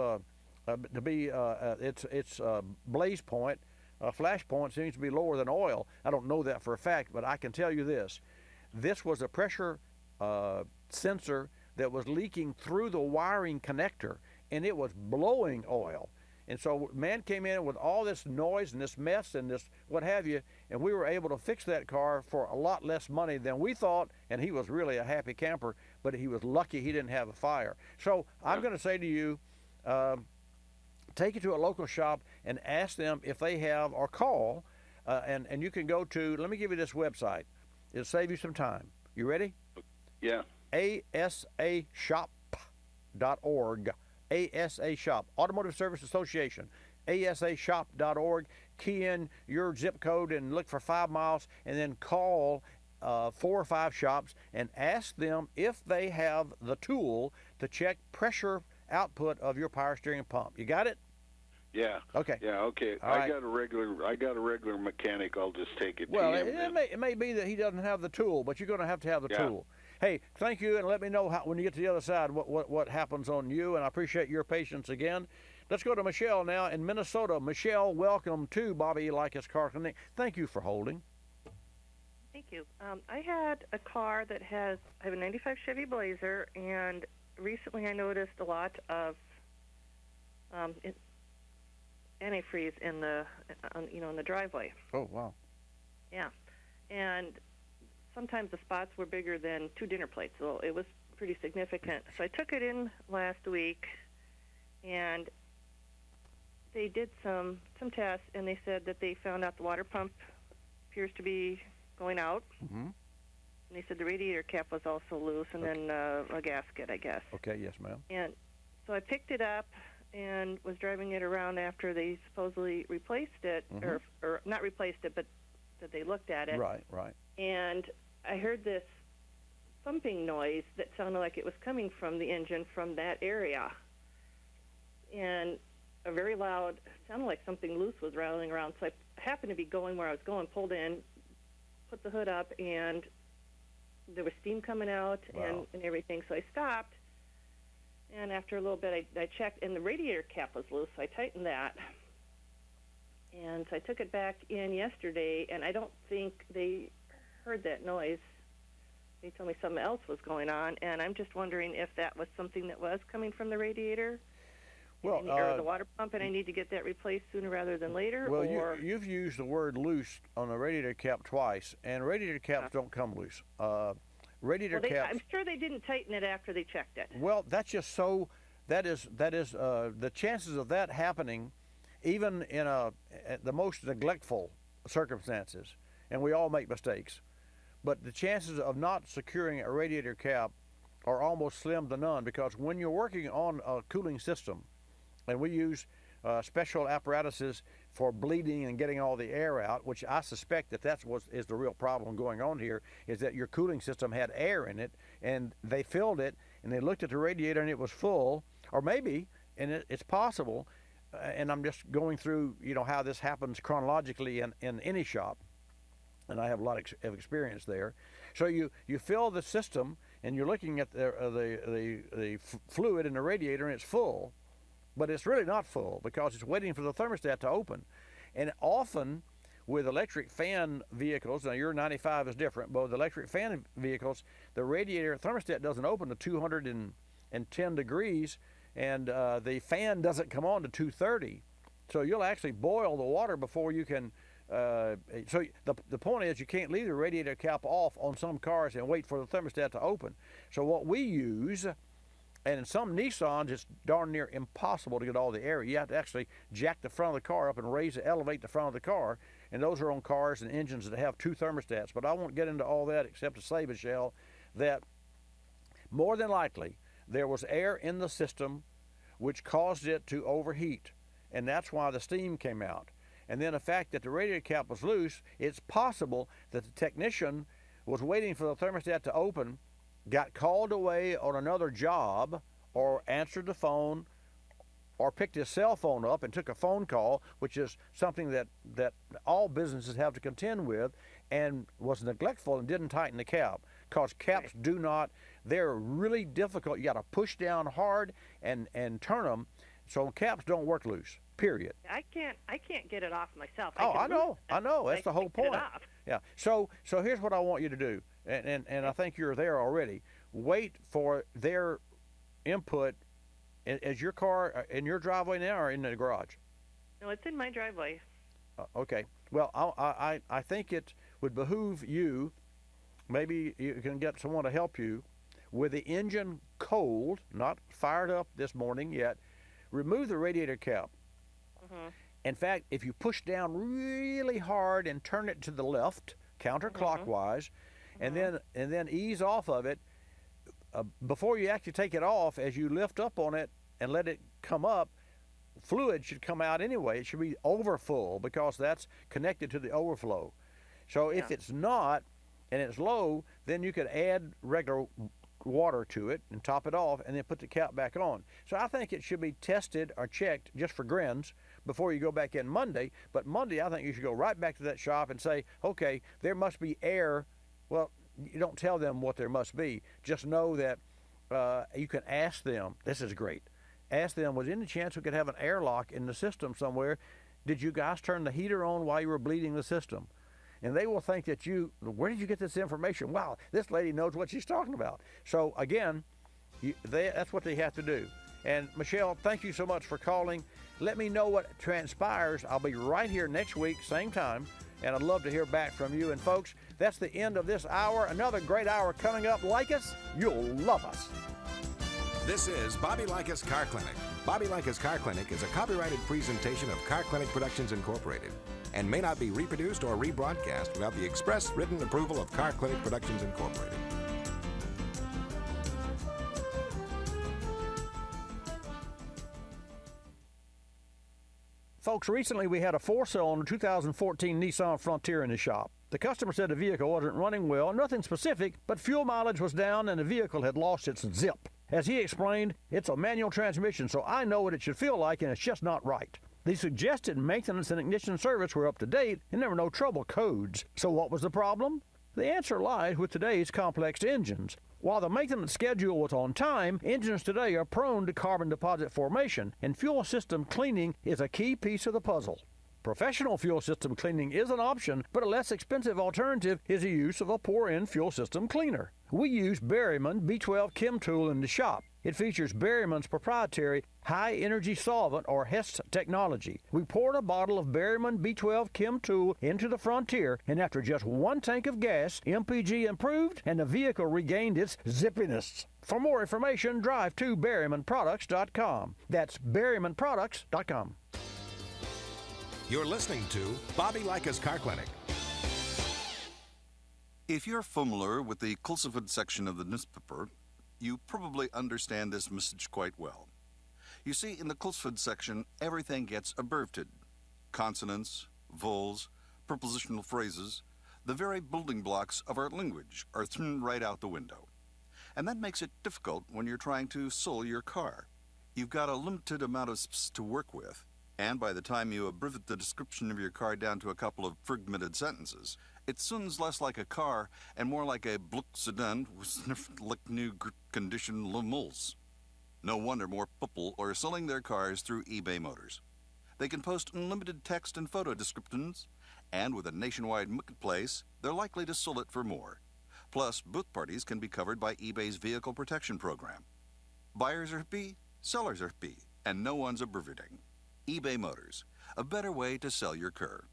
to be its blaze point, flash point seems to be lower than oil. I don't know that for a fact, but I can tell you this. This was a pressure sensor that was leaking through the wiring connector, and it was blowing oil. And so man came in with all this noise and this mess and this what have you, and we were able to fix that car for a lot less money than we thought, and he was really a happy camper, but he was lucky he didn't have a fire. So I'm going to say to you, take it to a local shop and ask them if they have, or call, and you can go to, let me give you this website. It'll save you some time. You ready? Yeah. asashop.org. ASA Shop, Automotive Service Association, asashop.org. Key in your zip code and look for 5 miles, and then call 4 or 5 shops and ask them if they have the tool to check pressure output of your power steering pump. You got it? Yeah. Okay. Yeah. Okay. All right. I got a regular mechanic. I'll just take it. Well, to him it may be that he doesn't have the tool, but you're going to have the Yeah. tool. Hey, thank you, and let me know when you get to the other side what happens on you, and I appreciate your patience again. Let's go to Michelle now in Minnesota. Michelle, welcome to Bobby Likis Car Clinic. Thank you for holding. Thank you. I had a car I have a 95 Chevy Blazer, and recently I noticed a lot of antifreeze in the driveway. Oh, wow. Yeah, and sometimes the spots were bigger than 2 dinner plates, so it was pretty significant. So I took it in last week, and they did some tests, and they said that they found out the water pump appears to be going out. Mm-hmm. And they said the radiator cap was also loose, and then a gasket, I guess. Okay, yes, ma'am. And so I picked it up and was driving it around after they supposedly replaced it, Mhm. or not replaced it, but that they looked at it. Right. And I heard this thumping noise that sounded like it was coming from the engine from that area. And a very loud, sounded like something loose was rattling around. So I happened to be going where I was going, pulled in, put the hood up, and there was steam coming out. Wow. and everything. So I stopped, and after a little bit I checked, and the radiator cap was loose, so I tightened that. And so I took it back in yesterday, and I don't think they heard that noise. They told me something else was going on, and I'm just wondering if that was something that was coming from the radiator, or the water pump, and I need to get that replaced sooner rather than later. Well, or you've used the word loose on the radiator cap twice, and radiator caps don't come loose. Radiator caps. I'm sure they didn't tighten it after they checked it. Well, that's just so. That is the chances of that happening, even in the most neglectful circumstances, and we all make mistakes. But the chances of not securing a radiator cap are almost slim to none, because when you're working on a cooling system, and we use special apparatuses for bleeding and getting all the air out, which I suspect that's what is the real problem going on here, is that your cooling system had air in it, and they filled it, and they looked at the radiator and it was full, or maybe, and it's possible, and I'm just going through, how this happens chronologically in any shop, and I have a lot of experience there. So you fill the system, and you're looking at the fluid in the radiator, and it's full, but it's really not full because it's waiting for the thermostat to open. And often with electric fan vehicles, now your 95 is different, but with electric fan vehicles, the radiator thermostat doesn't open to 210 degrees, and the fan doesn't come on to 230. So you'll actually boil the water before you can. So the point is, you can't leave the radiator cap off on some cars and wait for the thermostat to open. So what we use, and in some Nissans, it's darn near impossible to get all the air. You have to actually jack the front of the car up and elevate the front of the car. And those are on cars and engines that have 2 thermostats. But I won't get into all that except to say, Michelle, that more than likely there was air in the system which caused it to overheat. And that's why the steam came out. And then the fact that the radiator cap was loose, it's possible that the technician was waiting for the thermostat to open, got called away on another job, or answered the phone, or picked his cell phone up and took a phone call, which is something that all businesses have to contend with, and was neglectful and didn't tighten the cap. Because caps they're really difficult. You got to push down hard and turn them. So caps don't work loose, period. I can't get it off myself. I know. That's the whole get it point. off. Yeah. So here's what I want you to do, and I think you're there already. Wait for their input. Is your car in your driveway now or in the garage? No, it's in my driveway. Okay. Well, I think it would behoove you, maybe you can get someone to help you, with the engine cold, not fired up this morning yet, remove the radiator cap. Mm-hmm. In fact, if you push down really hard and turn it to the left, counterclockwise, and then ease off of it, before you actually take it off, as you lift up on it and let it come up, fluid should come out anyway. It should be overfull because that's connected to the overflow. So if it's not and it's low, then you could add regular water to it and top it off and then put the cap back on. So I think it should be tested or checked just for grins before you go back in Monday. But Monday, I think you should go right back to that shop and say, okay, there must be air. Well, you don't tell them what there must be. Just know that you can ask them. This is great. Ask them, was any chance we could have an airlock in the system somewhere? Did you guys turn the heater on while you were bleeding the system? And they will think that where did you get this information? Wow, this lady knows what she's talking about. So again, that's what they have to do. And Michelle, thank you so much for calling. Let me know what transpires. I'll be right here next week, same time, and I'd love to hear back from you. And folks, that's the end of this hour. Another great hour coming up. Like us, you'll love us. This is Bobby Likis Car Clinic. Bobby Likis Car Clinic is a copyrighted presentation of Car Clinic Productions Incorporated and may not be reproduced or rebroadcast without the express written approval of Car Clinic Productions Incorporated. Folks, recently we had a four-cylinder 2014 Nissan Frontier in the shop. The customer said the vehicle wasn't running well, nothing specific, but fuel mileage was down and the vehicle had lost its zip. As he explained, it's a manual transmission, so I know what it should feel like, and it's just not right. The suggested maintenance and ignition service were up to date, and there were no trouble codes. So what was the problem? The answer lies with today's complex engines. While the maintenance schedule was on time, engines today are prone to carbon deposit formation, and fuel system cleaning is a key piece of the puzzle. Professional fuel system cleaning is an option, but a less expensive alternative is the use of a pour-in fuel system cleaner. We use Berryman B12 Chem Tool in the shop. It features Berryman's proprietary high-energy solvent, or HEST technology. We poured a bottle of Berryman B12 Chem Tool into the Frontier, and after just one tank of gas, MPG improved and the vehicle regained its zippiness. For more information, drive to BerrymanProducts.com. That's BerrymanProducts.com. You're listening to Bobby Likis Car Clinic. If you're familiar with the Kulseford section of the newspaper, you probably understand this message quite well. You see, in the Kulseford section, everything gets abbreviated. Consonants, vowels, prepositional phrases, the very building blocks of our language are thrown right out the window. And that makes it difficult when you're trying to sell your car. You've got a limited amount of space to work with, and by the time you abbreviate the description of your car down to a couple of fragmented sentences, it sounds less like a car and more like a Bluck sedan with sniffed like new condition lemals. No wonder more people are selling their cars through eBay Motors. They can post unlimited text and photo descriptions, and with a nationwide marketplace, they're likely to sell it for more. Plus, both parties can be covered by eBay's vehicle protection program. Buyers are happy, sellers are happy, and no one's abbreviating. eBay Motors, a better way to sell your car.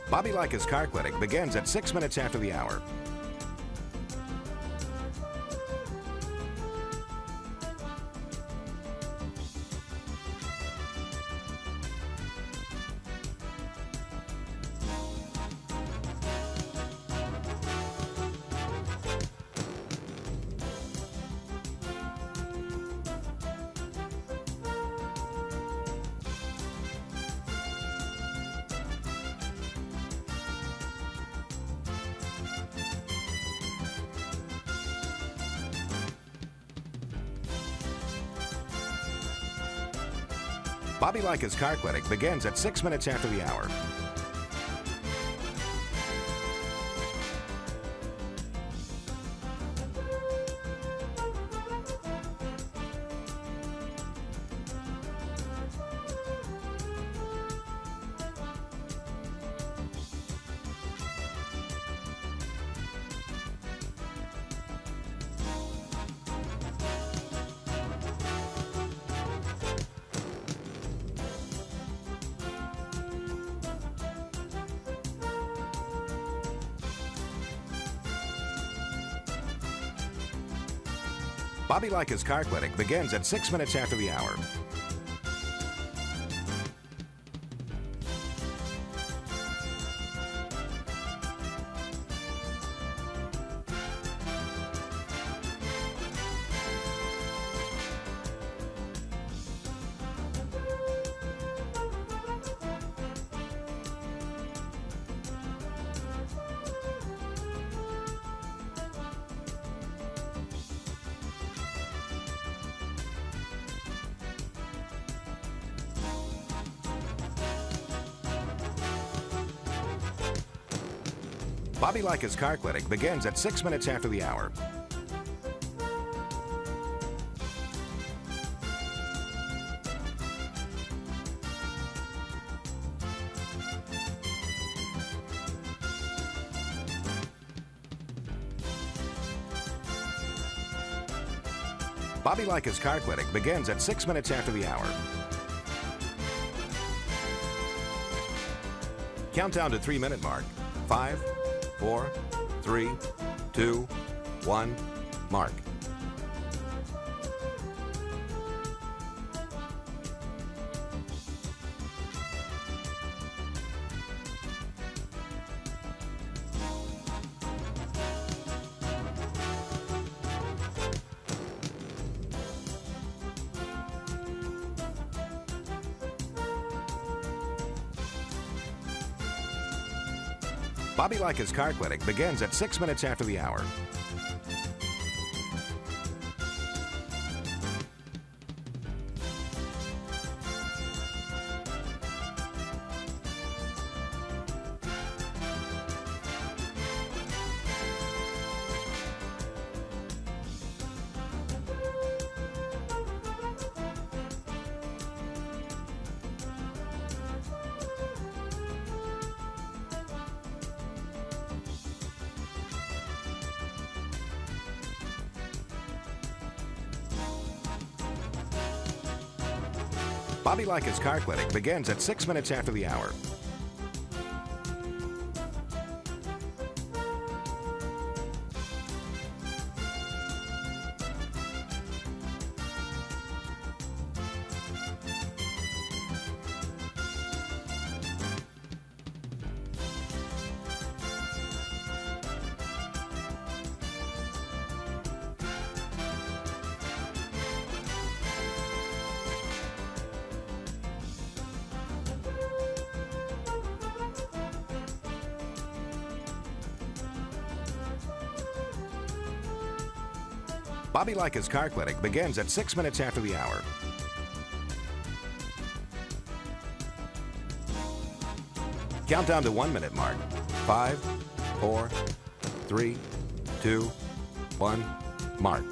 Bobby Likis Car Clinic begins at 6 minutes after the hour. Bobby Likis Car Clinic begins at 6 minutes after the hour. Bobby Likis Car Clinic begins at 6 minutes after the hour. Bobby Likis Car Clinic begins at 6 minutes after the hour. Bobby Likis Car Clinic begins at 6 minutes after the hour. Countdown to 3-minute mark. 5, 4, 3, 2, 1, mark. Bobby Likis Car Clinic begins at 6 minutes after the hour. Bobby Likis Car Clinic begins at 6 minutes after the hour. Bobby Likis Car Clinic begins at 6 minutes after the hour. Countdown to 1-minute mark. 5, 4, 3, 2, 1, mark.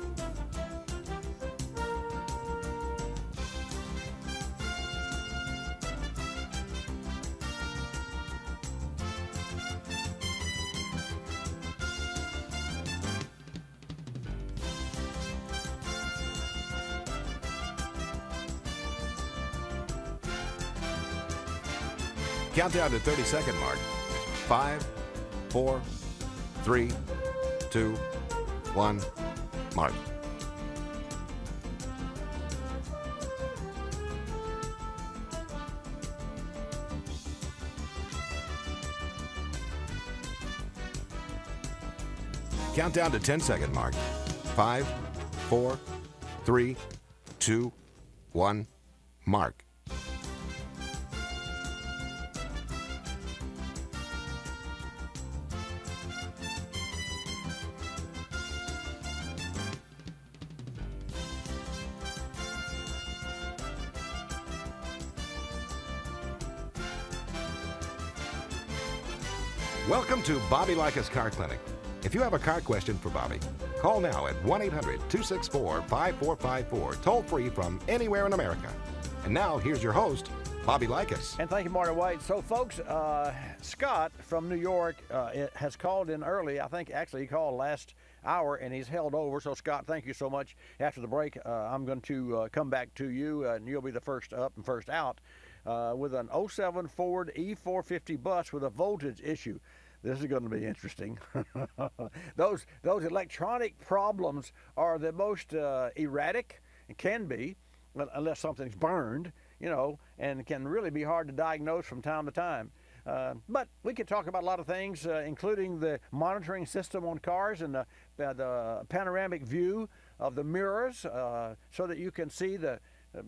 Countdown to 30-second mark. 5, 4, 3, 2, 1, mark. Countdown to 10-second mark. 5, 4, 3, 2, 1, mark. Welcome to Bobby Likis Car Clinic. If you have a car question for Bobby, call now at 1-800-264-5454, toll free from anywhere in America. And now, here's your host, Bobby Likis. And thank you, Marty White. So, folks, Scott from New York has called in early. I think actually he called last hour and he's held over. So, Scott, thank you so much. After the break, I'm going to come back to you, and you'll be the first up and first out with an 07 Ford E450 bus with a voltage issue. This is going to be interesting. Those electronic problems are the most erratic, and can be, unless something's burned, you know, and can really be hard to diagnose from time to time. But we could talk about a lot of things, including the monitoring system on cars and the panoramic view of the mirrors so that you can see the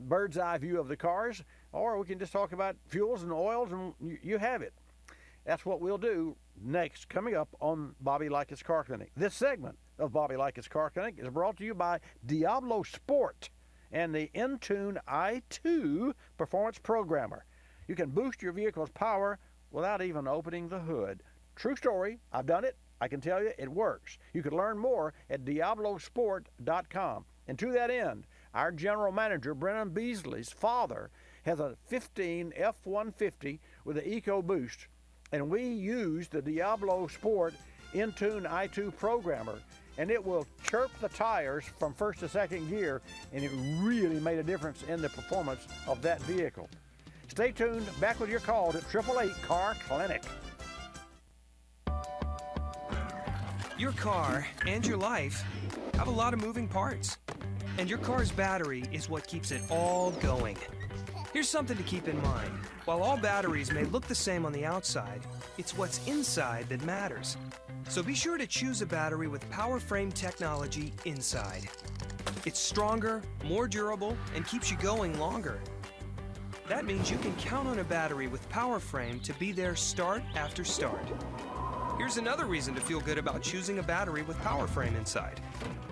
bird's eye view of the cars. Or we can just talk about fuels and oils, and you have it. That's what we'll do next, coming up on Bobby Likis Car Clinic. This segment of Bobby Likis Car Clinic is brought to you by Diablo Sport and the Intune i2 Performance Programmer. You can boost your vehicle's power without even opening the hood. True story. I've done it. I can tell you it works. You can learn more at diablosport.com. And to that end, our general manager, Brennan Beasley's father, has a 15 F-150 with an EcoBoost. And we use the Diablo Sport Intune i2 programmer, and it will chirp the tires from first to second gear, and it really made a difference in the performance of that vehicle. Stay tuned. Back with your calls at 888 Car Clinic. Your car and your life have a lot of moving parts, and your car's battery is what keeps it all going. Here's something to keep in mind. While all batteries may look the same on the outside, it's what's inside that matters. So be sure to choose a battery with PowerFrame technology inside. It's stronger, more durable, and keeps you going longer. That means you can count on a battery with PowerFrame to be there start after start. Here's another reason to feel good about choosing a battery with PowerFrame inside.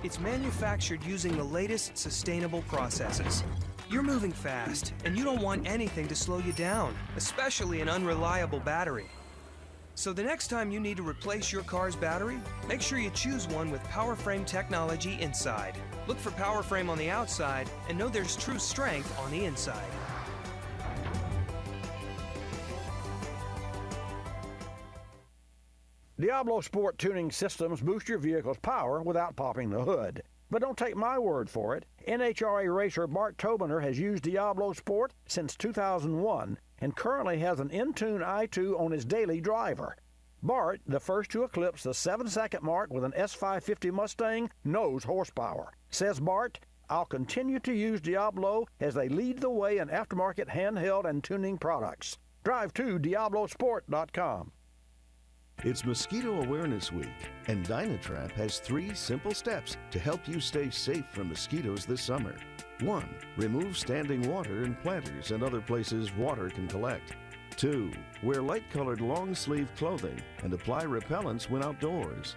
It's manufactured using the latest sustainable processes. You're moving fast, and you don't want anything to slow you down, especially an unreliable battery. So the next time you need to replace your car's battery, make sure you choose one with PowerFrame technology inside. Look for PowerFrame on the outside, and know there's true strength on the inside. Diablo Sport tuning systems boost your vehicle's power without popping the hood. But don't take my word for it. NHRA racer Bart Tobener has used Diablo Sport since 2001 and currently has an Intune i2 on his daily driver. Bart, the first to eclipse the 7-second mark with an S550 Mustang, knows horsepower. Says Bart, I'll continue to use Diablo as they lead the way in aftermarket handheld and tuning products. Drive to diablosport.com. It's Mosquito Awareness Week, and Dynatrap has 3 simple steps to help you stay safe from mosquitoes this summer. 1. Remove standing water in planters and other places water can collect. 2. Wear light-colored long-sleeve clothing and apply repellents when outdoors.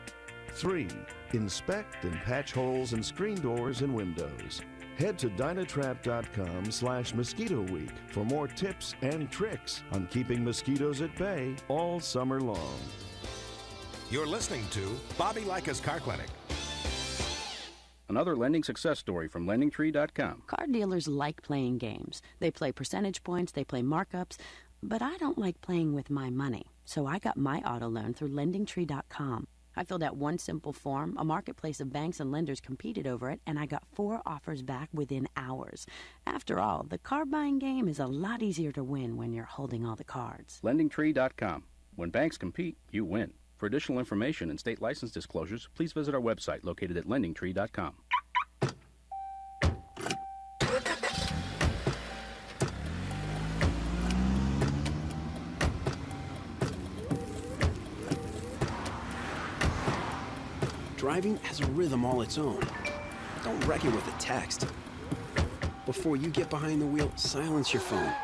3. Inspect and patch holes in screen doors and windows. Head to Dynatrap.com/Mosquito Week for more tips and tricks on keeping mosquitoes at bay all summer long. You're listening to Bobby Likis Car Clinic. Another lending success story from LendingTree.com. Car dealers like playing games. They play percentage points, they play markups, but I don't like playing with my money. So I got my auto loan through LendingTree.com. I filled out one simple form, a marketplace of banks and lenders competed over it, and I got 4 offers back within hours. After all, the car buying game is a lot easier to win when you're holding all the cards. LendingTree.com. When banks compete, you win. For additional information and state license disclosures, please visit our website located at LendingTree.com. Driving has a rhythm all its own. Don't wreck it with a text. Before you get behind the wheel, silence your phone.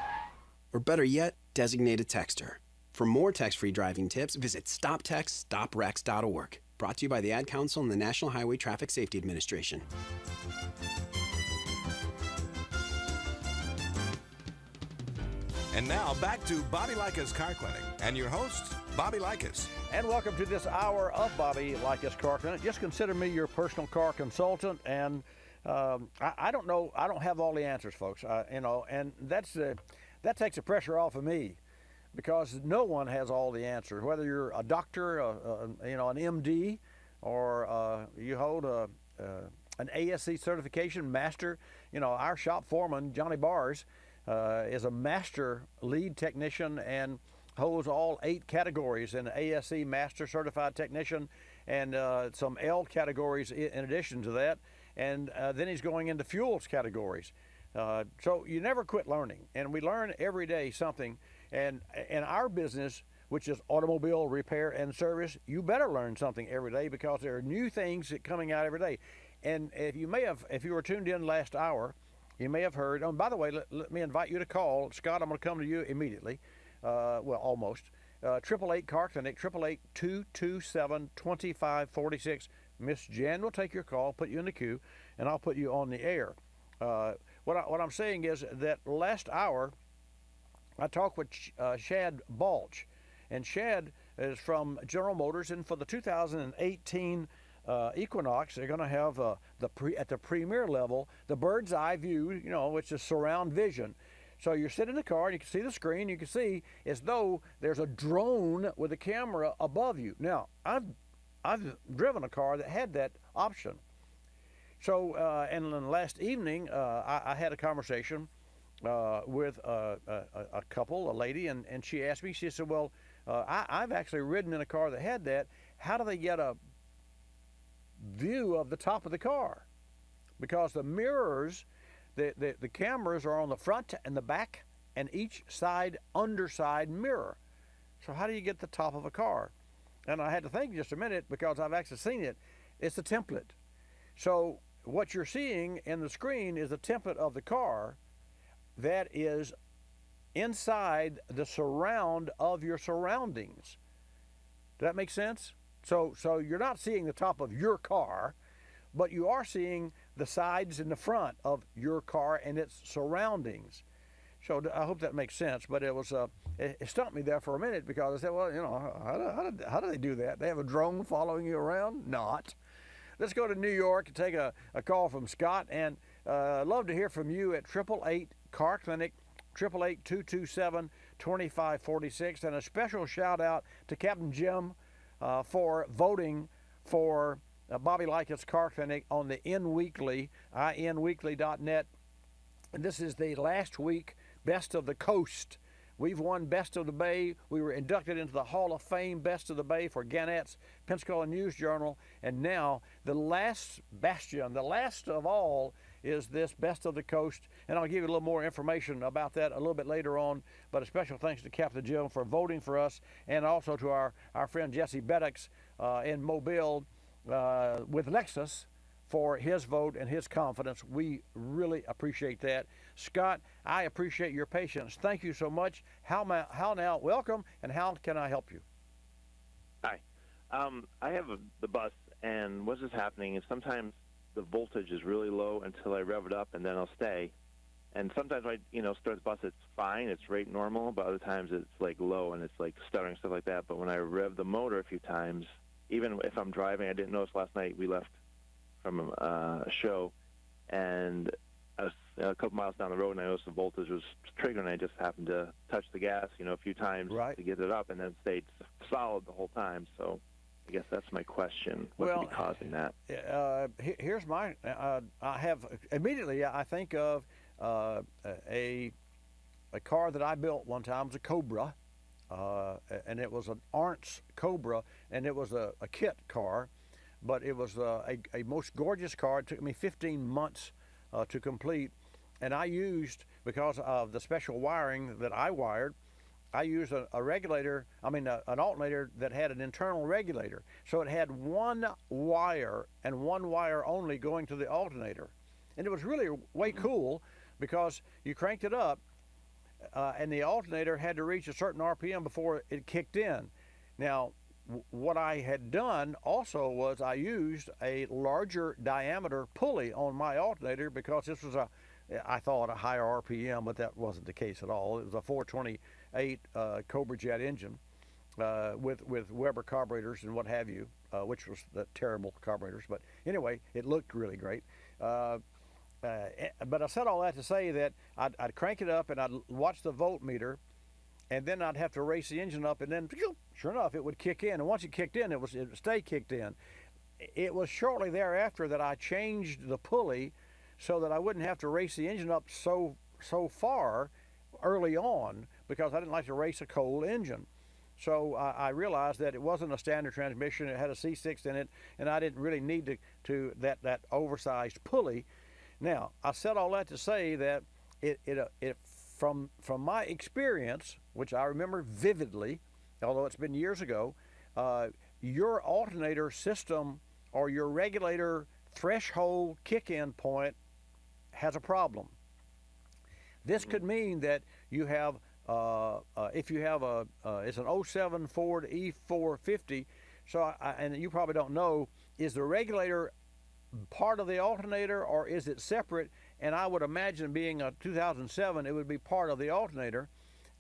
Or better yet, designate a texter. For more text-free driving tips, visit stoptextstoprex.org. Brought to you by the Ad Council and the National Highway Traffic Safety Administration. And now back to Bobby Likis Car Clinic and your hosts, Bobby Likis. And welcome to this hour of Bobby Likis Car Clinic. Just consider me your personal car consultant, and I don't know. I don't have all the answers, folks. And that takes the pressure off of me, because no one has all the answers. Whether you're a doctor, an MD, or you hold an ASC certification, master. Our shop foreman, Johnny Bars, is a master lead technician and holds all 8 categories in ASC Master Certified Technician, and some L categories in addition to that. And then he's going into fuels categories. So you never quit learning, and we learn every day something. And in our business, which is automobile repair and service, you better learn something every day, because there are new things coming out every day. And if you were tuned in last hour, you may have heard. Oh, by the way, let me invite you to call. Scott, I'm going to come to you immediately. Well, almost. 888 Car Clinic, 888-227-2546. Miss Jan will take your call, put you in the queue, and I'll put you on the air. What I'm saying is that last hour, I talked with Shad Balch, and Shad is from General Motors, and for the 2018 Equinox, they're going to have at the premier level the bird's eye view, which is surround vision. So you're sitting in the car and you can see the screen. You can see as though there's a drone with a camera above you. Now, I've driven a car that had that option. So, and then last evening, I had a conversation with a couple, a lady, and she asked me, she said, well, I've actually ridden in a car that had that. How do they get a view of the top of the car? Because the mirrors, the cameras are on the front and the back and each side underside mirror. So how do you get the top of a car? And I had to think just a minute, because I've actually seen it. It's a template. So what you're seeing in the screen is a template of the car that is inside the surround of your surroundings. Does that make sense? So you're not seeing the top of your car, but you are seeing the sides and the front of your car and its surroundings. So I hope that makes sense. But it was it stumped me there for a minute, because I said, well, how do they do that? They have a drone following you around? Not. Let's go to New York and take a call from Scott, and love to hear from you at 888 Car Clinic, 888-227-2546, and a special shout out to Captain Jim for voting for Bobby Likis Car Clinic on the InWeekly, inweekly.net. And this is the last week Best of the Coast. We've won Best of the Bay. We were inducted into the Hall of Fame Best of the Bay for Gannett's Pensacola News Journal. And now the last bastion, the last of all, is this Best of the Coast. And I'll give you a little more information about that a little bit later on. But a special thanks to Captain Jim for voting for us, and also to our friend Jesse Beddix in Mobile with Lexus for his vote and his confidence. We really appreciate that. Scott, I appreciate your patience. Thank you so much. How now? Welcome, and how can I help you? Hi. I have the bus, and what's just happening is sometimes the voltage is really low until I rev it up, and then I'll stay. And sometimes I, start the bus, it's fine, it's rate normal, but other times it's like low and it's like stuttering, stuff like that. But when I rev the motor a few times, even if I'm driving, I didn't notice last night we left from a show, and I was a couple miles down the road, and I noticed the voltage was triggering, and I just happened to touch the gas, a few times to get it up, and then stayed solid the whole time. So I guess that's my question. What could be causing that? Here's my, I have, immediately I think of a car that I built one time. It was a Cobra, and it was an Arntz Cobra, and it was a kit car, but it was a most gorgeous car. It took me 15 months to complete, and I used, because of the special wiring that I wired, I used a regulator, an alternator that had an internal regulator. So it had one wire and one wire only going to the alternator. And it was really way cool, because you cranked it up and the alternator had to reach a certain RPM before it kicked in. Now, what I had done also was I used a larger diameter pulley on my alternator, because this was I thought a higher RPM, but that wasn't the case at all. It was a 428 Cobra Jet engine. with Weber carburetors and what have you, which was the terrible carburetors. But anyway, it looked really great. But I said all that to say that I'd crank it up and I'd watch the voltmeter, and then I'd have to race the engine up, and then sure enough, it would kick in. And once it kicked in, it would stay kicked in. It was shortly thereafter that I changed the pulley so that I wouldn't have to race the engine up so far early on, because I didn't like to race a cold engine. So I realized that it wasn't a standard transmission. It had a C6 in it, and I didn't really need to that oversized pulley. Now, I said all that to say that it from my experience, which I remember vividly, although it's been years ago, your alternator system or your regulator threshold kick-in point has a problem. This could mean that you have, if you have it's an 07 Ford E450, so and you probably don't know, is the regulator part of the alternator or is it separate? And I would imagine, being a 2007, it would be part of the alternator.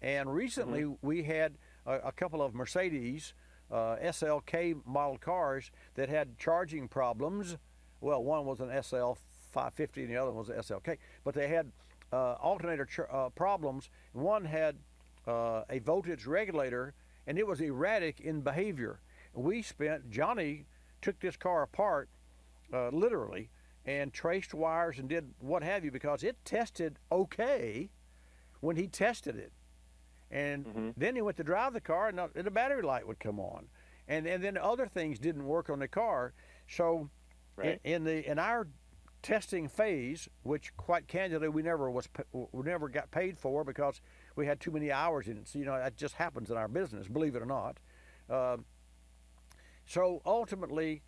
And recently we had a couple of Mercedes SLK model cars that had charging problems. Well, one was an SL 550 and the other one was an SLK, but they had alternator problems. One had a voltage regulator, and it was erratic in behavior. Johnny took this car apart literally and traced wires and did what have you, because it tested okay when he tested it. And then he went to drive the car, and the battery light would come on. And then other things didn't work on the car. So in our testing phase, which quite candidly we never got paid for because we had too many hours in it. So, that just happens in our business, believe it or not. So ultimately,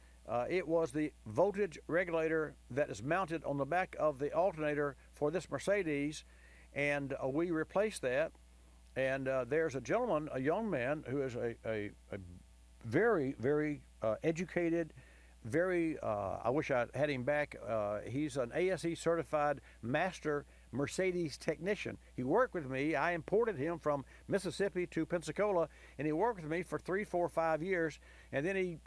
it was the voltage regulator that is mounted on the back of the alternator for this Mercedes, and we replaced that. And there's a gentleman, a young man, who is a very, very educated, very, I wish I had him back. He's an ASE certified master Mercedes technician. He worked with me. I imported him from Mississippi to Pensacola, and he worked with me for 3, 4, 5 years. And then he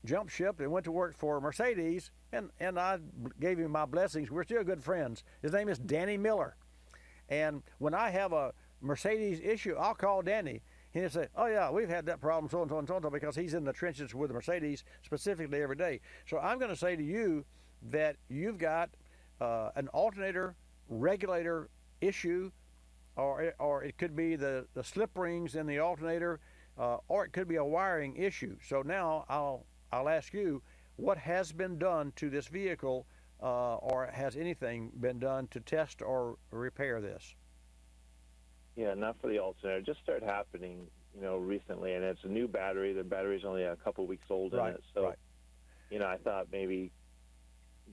jumped ship and went to work for Mercedes, and I gave him my blessings. We're still good friends. His name is Danny Miller. And when I have a Mercedes issue, I'll call Danny. And he'll say, oh yeah, we've had that problem, so and so and so and so, because he's in the trenches with the Mercedes specifically every day. So I'm going to say to you that you've got an alternator regulator issue, or it could be the slip rings in the alternator, or it could be a wiring issue. So now I'll ask you, what has been done to this vehicle, or has anything been done to test or repair this? Yeah, not for the alternator. It just started happening, recently, and it's a new battery. The battery's only a couple weeks old in it, so I thought maybe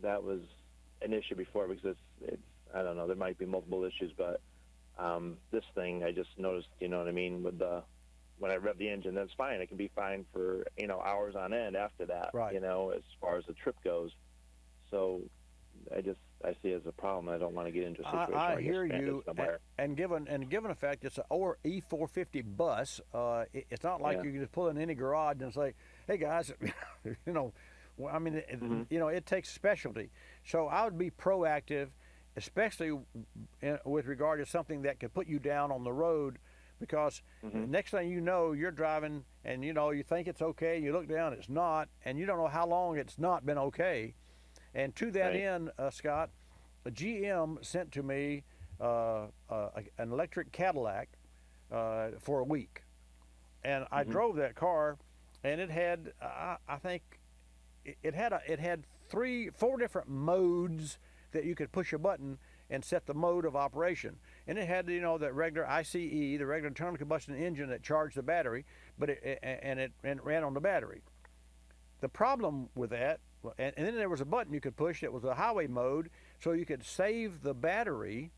that was an issue before, because it's I don't know, there might be multiple issues, but this thing I just noticed, with when I rev the engine, that's fine. It can be fine for hours on end after that, as far as the trip goes. So I see it as a problem. I don't want to get into a situation where I hear get you. somewhere. And given the fact it's an E450 bus, it's not like you can just pull in any garage and say, "Hey guys, it takes specialty." So I would be proactive, especially with regard to something that could put you down on the road, because next thing you know, you're driving and you think it's okay, you look down, it's not, and you don't know how long it's not been okay. And to that end, Scott, GM sent to me an electric Cadillac for a week, and I drove that car, and it had I think it had 4 different modes that you could push a button and set the mode of operation. And it had that regular ICE, the regular internal combustion engine that charged the battery, but it ran on the battery. The problem with that, and then there was a button you could push that was a highway mode, so you could save the battery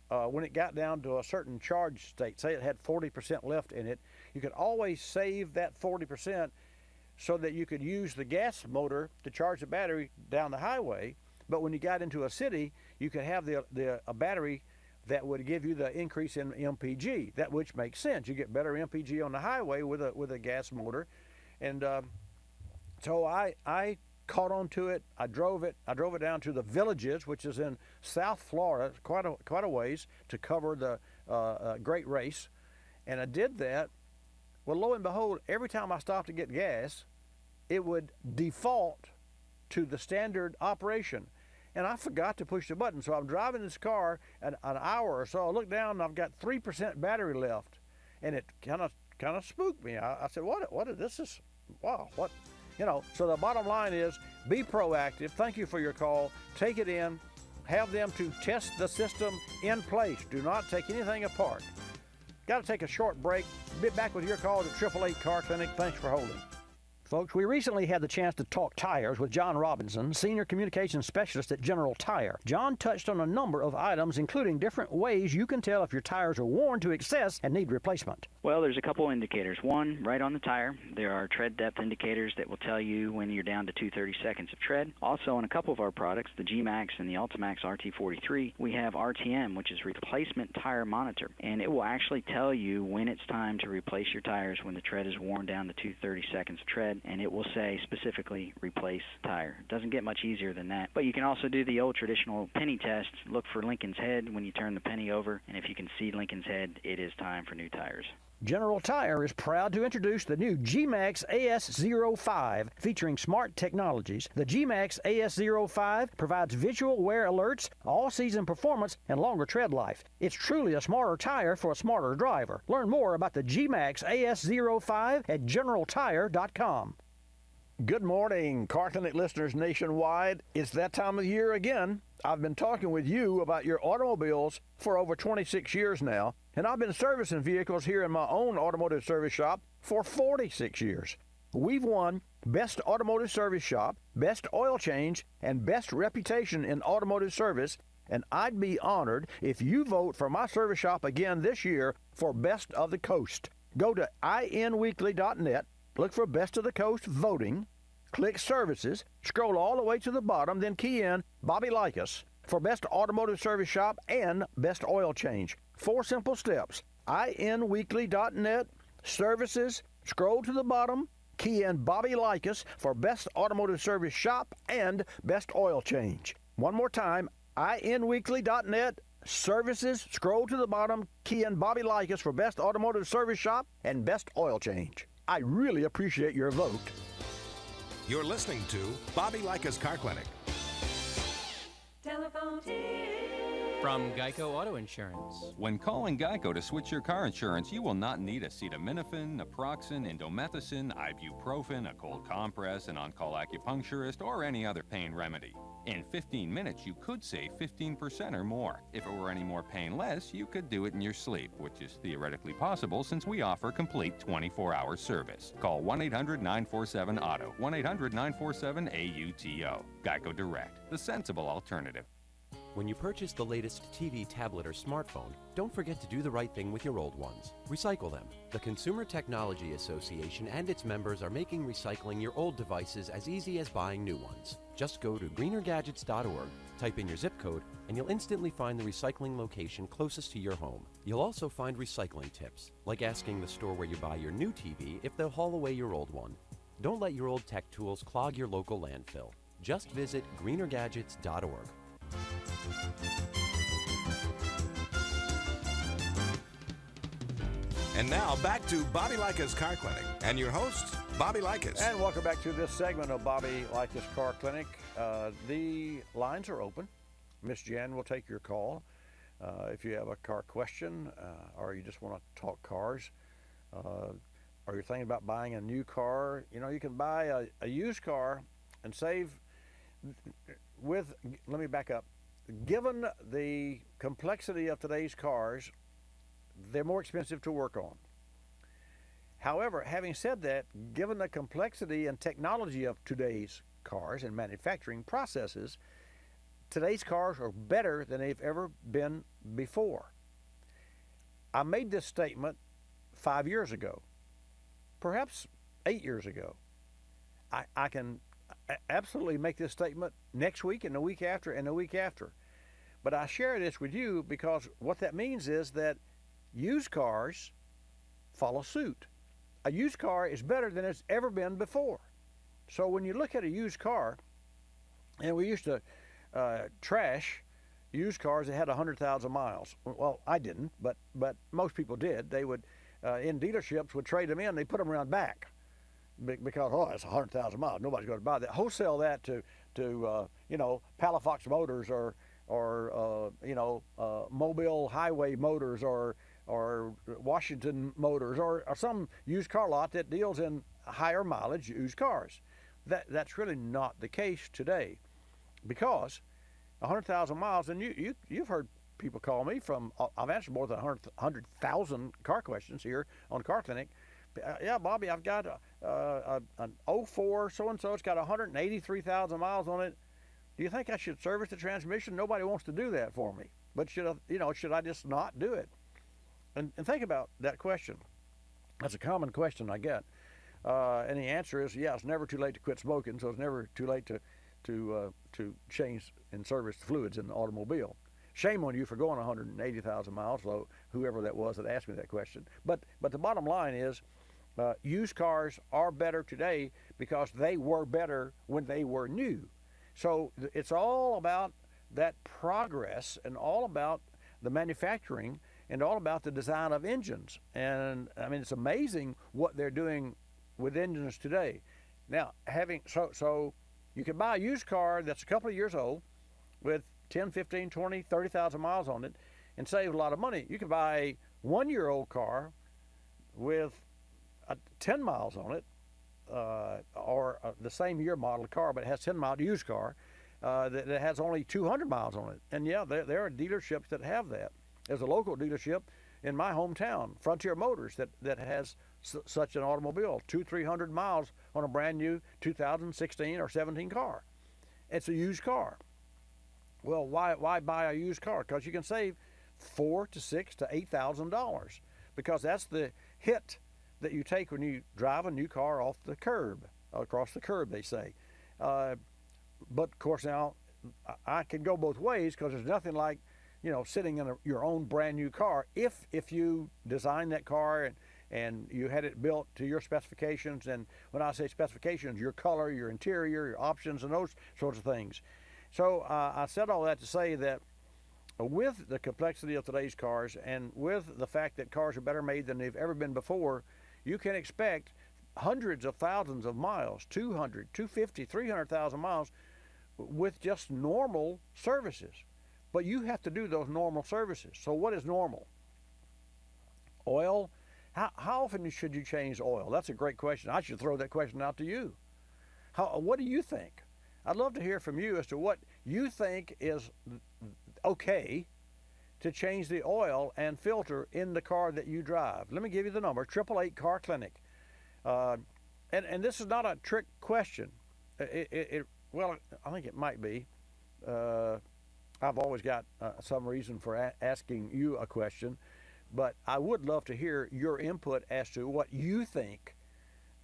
when it got down to a certain charge state. Say it had 40% left in it, you could always save that 40% so that you could use the gas motor to charge the battery down the highway. But when you got into a city, you could have a battery that would give you the increase in MPG, that which makes sense. You get better MPG on the highway with a gas motor. And so I caught on to it. I drove it down to the Villages, which is in South Florida, quite a ways to cover the great race. And I did that. Well, lo and behold, every time I stopped to get gas, it would default to the standard operation. And I forgot to push the button. So I'm driving this car an hour or so. I look down and I've got 3% battery left. And it kind of spooked me. I said, what is this? Wow, what? So the bottom line is, be proactive. Thank you for your call. Take it in. Have them to test the system in place. Do not take anything apart. Got to take a short break. Be back with your call at 888 Car Clinic. Thanks for holding. Folks, we recently had the chance to talk tires with John Robinson, Senior Communications Specialist at General Tire. John touched on a number of items, including different ways you can tell if your tires are worn to excess and need replacement. Well, there's a couple indicators. One, right on the tire, there are tread depth indicators that will tell you when you're down to 2/32 of tread. Also, on a couple of our products, the G-Max and the Ultimax RT43, we have RTM, which is Replacement Tire Monitor, and it will actually tell you when it's time to replace your tires when the tread is worn down to 2/32 of tread. And it will say specifically replace tire. It doesn't get much easier than that. But you can also do the old traditional penny test. Look for Lincoln's head when you turn the penny over, and if you can see Lincoln's head, it is time for new tires. General Tire is proud to introduce the new G-Max AS05 featuring smart technologies. The G-Max AS05 provides visual wear alerts, all-season performance, and longer tread life. It's truly a smarter tire for a smarter driver. Learn more about the G-Max AS05 at GeneralTire.com. Good morning, Car Clinic listeners nationwide. It's that time of year again. I've been talking with you about your automobiles for over 26 years now, and I've been servicing vehicles here in my own automotive service shop for 46 years. We've won Best Automotive Service Shop, Best Oil Change, and Best Reputation in Automotive Service, and I'd be honored if you vote for my service shop again this year for Best of the Coast. Go to inweekly.net, look for Best of the Coast voting, click Services, scroll all the way to the bottom, then key in Bobby Likis for Best Automotive Service Shop and Best Oil Change. 4 simple steps. inweekly.net, Services, scroll to the bottom, key in Bobby Likis for Best Automotive Service Shop and Best Oil Change. One more time, inweekly.net, Services, scroll to the bottom, key in Bobby Likis for Best Automotive Service Shop and Best Oil Change. I really appreciate your vote. You're listening to Bobby Likis Car Clinic. Telephone tip from Geico Auto Insurance. When calling Geico to switch your car insurance, you will not need acetaminophen, naproxen, indomethacin, ibuprofen, a cold compress, an on-call acupuncturist, or any other pain remedy. In 15 minutes, you could save 15% or more. If it were any more painless, you could do it in your sleep, which is theoretically possible since we offer complete 24-hour service. Call 1-800-947-AUTO, 1-800-947-AUTO. Geico Direct, the sensible alternative. When you purchase the latest TV, tablet, or smartphone, don't forget to do the right thing with your old ones. Recycle them. The Consumer Technology Association and its members are making recycling your old devices as easy as buying new ones. Just go to greenergadgets.org, type in your zip code, and you'll instantly find the recycling location closest to your home. You'll also find recycling tips, like asking the store where you buy your new TV if they'll haul away your old one. Don't let your old tech tools clog your local landfill. Just visit greenergadgets.org. And now back to Bobby Likis Car Clinic and your host, Bobby Likis. And welcome back to this segment of Bobby Likis Car Clinic. The lines are open. Miss Jan will take your call if you have a car question or you just want to talk cars. Or you're thinking about buying a new car. You know, you can buy a used car and save with, let me back up. Given the complexity of today's cars, they're more expensive to work on. However, having said that, given the complexity and technology of today's cars and manufacturing processes, today's cars are better than they've ever been before. I made this statement 5 years ago, perhaps 8 years ago. I can absolutely make this statement next week and the week after and the week after. But I share this with you because what that means is that used cars follow suit. A used car is better than it's ever been before. So when you look at a used car, and we used to trash used cars that had 100,000 miles. Well, I didn't, but most people did. They would, in dealerships, would trade them in. They put them around back because, oh, it's 100,000 miles. Nobody's going to buy that. Wholesale that to Palafox Motors or Mobile Highway Motors or Washington Motors or some used car lot that deals in higher mileage used cars. That's really not the case today, because 100,000 miles, and you've heard people call me from, I've answered more than 100,000 car questions here on Car Clinic. Yeah, Bobby, I've got an 04 so-and-so, it's got 183,000 miles on it. Do you think I should service the transmission? Nobody wants to do that for me. But should I just not do it? And think about that question. That's a common question I get. And the answer is, yeah, it's never too late to quit smoking, so it's never too late to change and service the fluids in the automobile. Shame on you for going 180,000 miles, though, whoever that was that asked me that question. But the bottom line is, used cars are better today because they were better when they were new. So it's all about that progress and all about the manufacturing and all about the design of engines. And I mean, it's amazing what they're doing with engines today. Now, so you can buy a used car that's a couple of years old with 10, 15, 20, 30,000 miles on it and save a lot of money. You can buy a one-year-old car with 10 miles on it, or the same year model car, but it has 10 mile used car that has only 200 miles on it. And yeah, there are dealerships that have that. There's a local dealership in my hometown, Frontier Motors, that has such an automobile, 200-300 miles on a brand new 2016 or 17 car. It's a used car. Well, why buy a used car? Because you can save $4,000 to $6,000 to $8,000, because that's the hit that you take when you drive a new car off the curb, across the curb, they say. But of course now, I can go both ways, because there's nothing like, sitting in your own brand new car. If you design that car and you had it built to your specifications, and when I say specifications, your color, your interior, your options, and those sorts of things. So I said all that to say that with the complexity of today's cars and with the fact that cars are better made than they've ever been before, you can expect hundreds of thousands of miles, 200, 250, 300,000 miles with just normal services. But you have to do those normal services. So what is normal? Oil? How often should you change oil? That's a great question. I should throw that question out to you. What do you think? I'd love to hear from you as to what you think is okay to change the oil and filter in the car that you drive. Let me give you the number, 888 Car Clinic. And this is not a trick question. Well, I think it might be. I've always got some reason for asking you a question, but I would love to hear your input as to what you think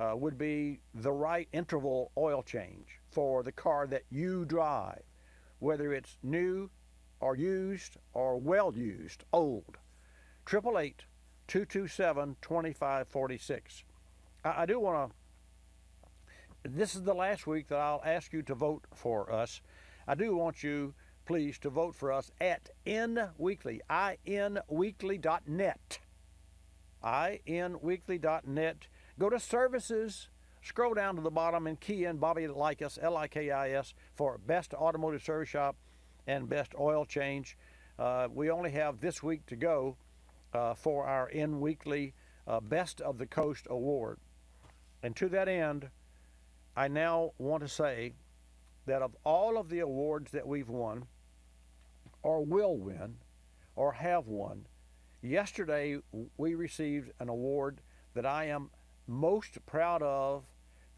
would be the right interval oil change for the car that you drive, whether it's new or used or well used, old. 888-227-2546. I do want to, this is the last week that I'll ask you to vote for us. I do want you, please, to vote for us at InWeekly, inweekly.net. inweekly.net. Go to services, scroll down to the bottom and key in Bobby Likis, Likis, for best automotive service shop and best oil change. We only have this week to go for our InWeekly Best of the Coast Award. And to that end, I now want to say that of all of the awards that we've won, or will win, or have won, yesterday we received an award that I am most proud of,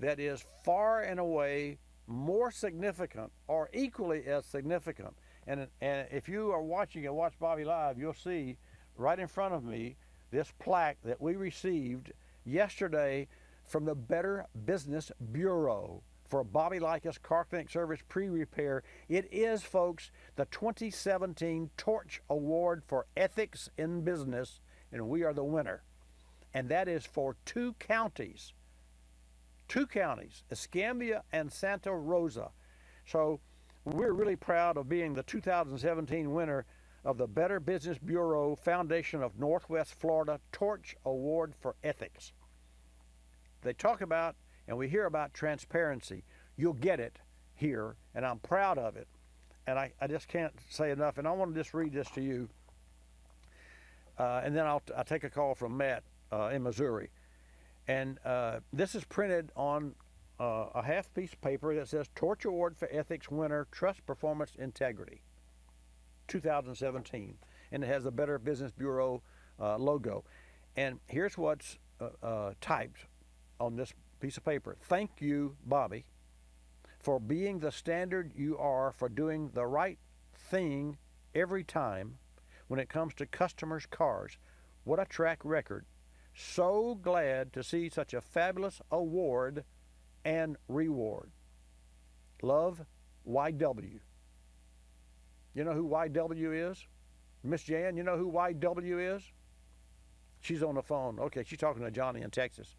that is far and away more significant or equally as significant. And if you are watching and watch Bobby Live, you'll see right in front of me this plaque that we received yesterday from the Better Business Bureau for Bobby Likis Car Clinic Service pre-repair. It is, folks, the 2017 Torch Award for Ethics in Business, and we are the winner. And that is for two counties, Escambia and Santa Rosa. So we're really proud of being the 2017 winner of the Better Business Bureau Foundation of Northwest Florida Torch Award for Ethics. They talk about, and we hear about, transparency. You'll get it here, and I'm proud of it. And I just can't say enough. And I want to just read this to you. And then I'll take a call from Matt in Missouri. And this is printed on a half piece of paper that says Torch Award for Ethics winner, Trust Performance Integrity, 2017. And it has the Better Business Bureau logo. And here's what's typed on this piece of paper. Thank you, Bobby, for being the standard you are for doing the right thing every time when it comes to customers' cars. What a track record. So glad to see such a fabulous award and reward. Love, YW. You know who YW is? Miss Jan, you know who YW is? She's on the phone. Okay, she's talking to Johnny in Texas.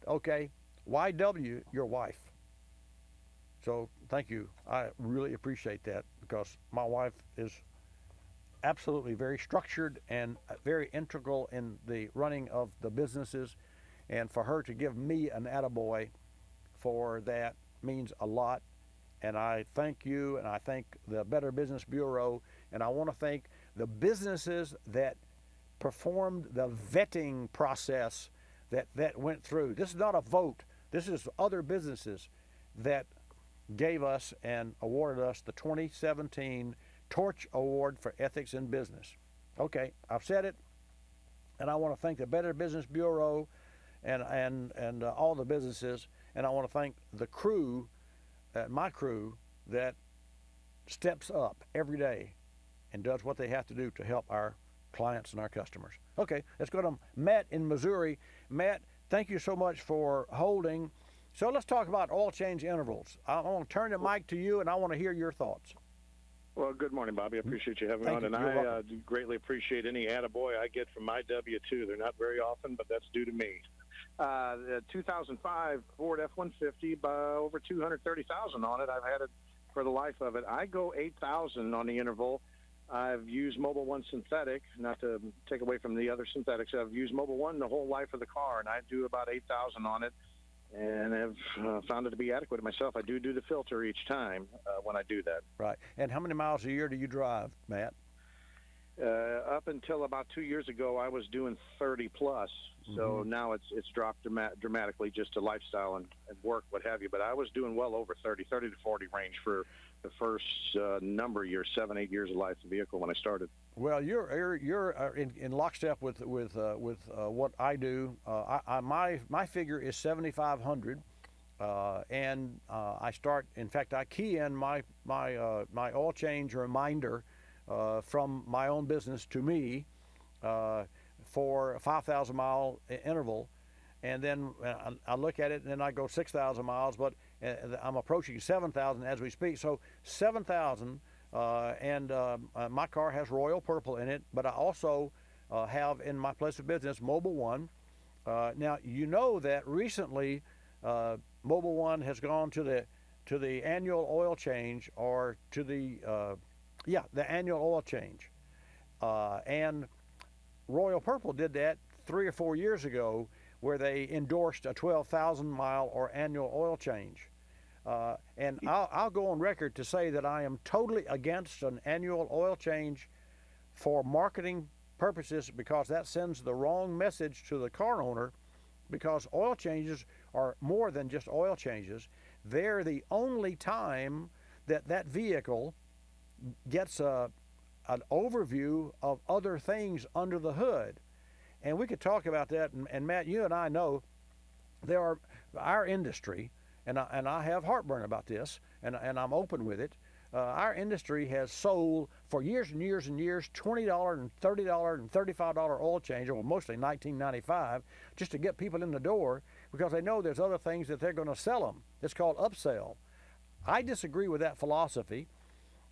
Okay, YW, your wife. So thank you. I really appreciate that because my wife is absolutely very structured and very integral in the running of the businesses. And for her to give me an attaboy for that means a lot. And I thank you, and I thank the Better Business Bureau, and I want to thank the businesses that performed the vetting process that went through. This is not a vote. This is other businesses that gave us and awarded us the 2017 Torch Award for Ethics in Business. Okay, I've said it, and I want to thank the Better Business Bureau and all the businesses, and I want to thank the crew, my crew, that steps up every day and does what they have to do to help our clients and our customers. Okay, let's go to Matt in Missouri. Matt, thank you so much for holding. So let's talk about oil change intervals. I want to turn the mic to you, and I want to hear your thoughts. Well, good morning, Bobby. I appreciate you having me on, and I do greatly appreciate any attaboy I get from my W-2. They're not very often, but that's due to me. The 2005 Ford F-150, over 230,000 on it. I've had it for the life of it. I go 8,000 on the interval. I've used Mobil 1 synthetic, not to take away from the other synthetics. I've used Mobil 1 the whole life of the car, and I do about 8,000 on it, and I've found it to be adequate myself. I do the filter each time when I do that. Right. And how many miles a year do you drive, Matt? Up until about 2 years ago, I was doing 30 plus. So now it's dropped dramatically just to lifestyle and work, what have you. But I was doing well over 30 to 40 range for the first number of years, 7-8 years of life of the vehicle when I started. Well, you're in lockstep with what I do. My figure is 7,500, and I start. In fact, I key in my oil change reminder from my own business to me for a 5,000 mile interval, and then I look at it and then I go 6,000 miles, but I'm approaching 7,000 as we speak. So 7,000, and my car has Royal Purple in it, but I also have in my place of business Mobil 1. Now you know that recently Mobil 1 has gone to the annual oil change, or to the annual oil change, and Royal Purple did that 3 or 4 years ago, where they endorsed a 12,000 mile or annual oil change. And I'll go on record to say that I am totally against an annual oil change for marketing purposes, because that sends the wrong message to the car owner, because oil changes are more than just oil changes. They're the only time that vehicle gets an overview of other things under the hood. And we could talk about that, and Matt, you and I know there are our industry, and I have heartburn about this, and I'm open with it. Our industry has sold for years and years and years $20 and $30 and $35 oil change, or mostly $19.95, just to get people in the door because they know there's other things that they're going to sell them. It's called upsell. I disagree with that philosophy,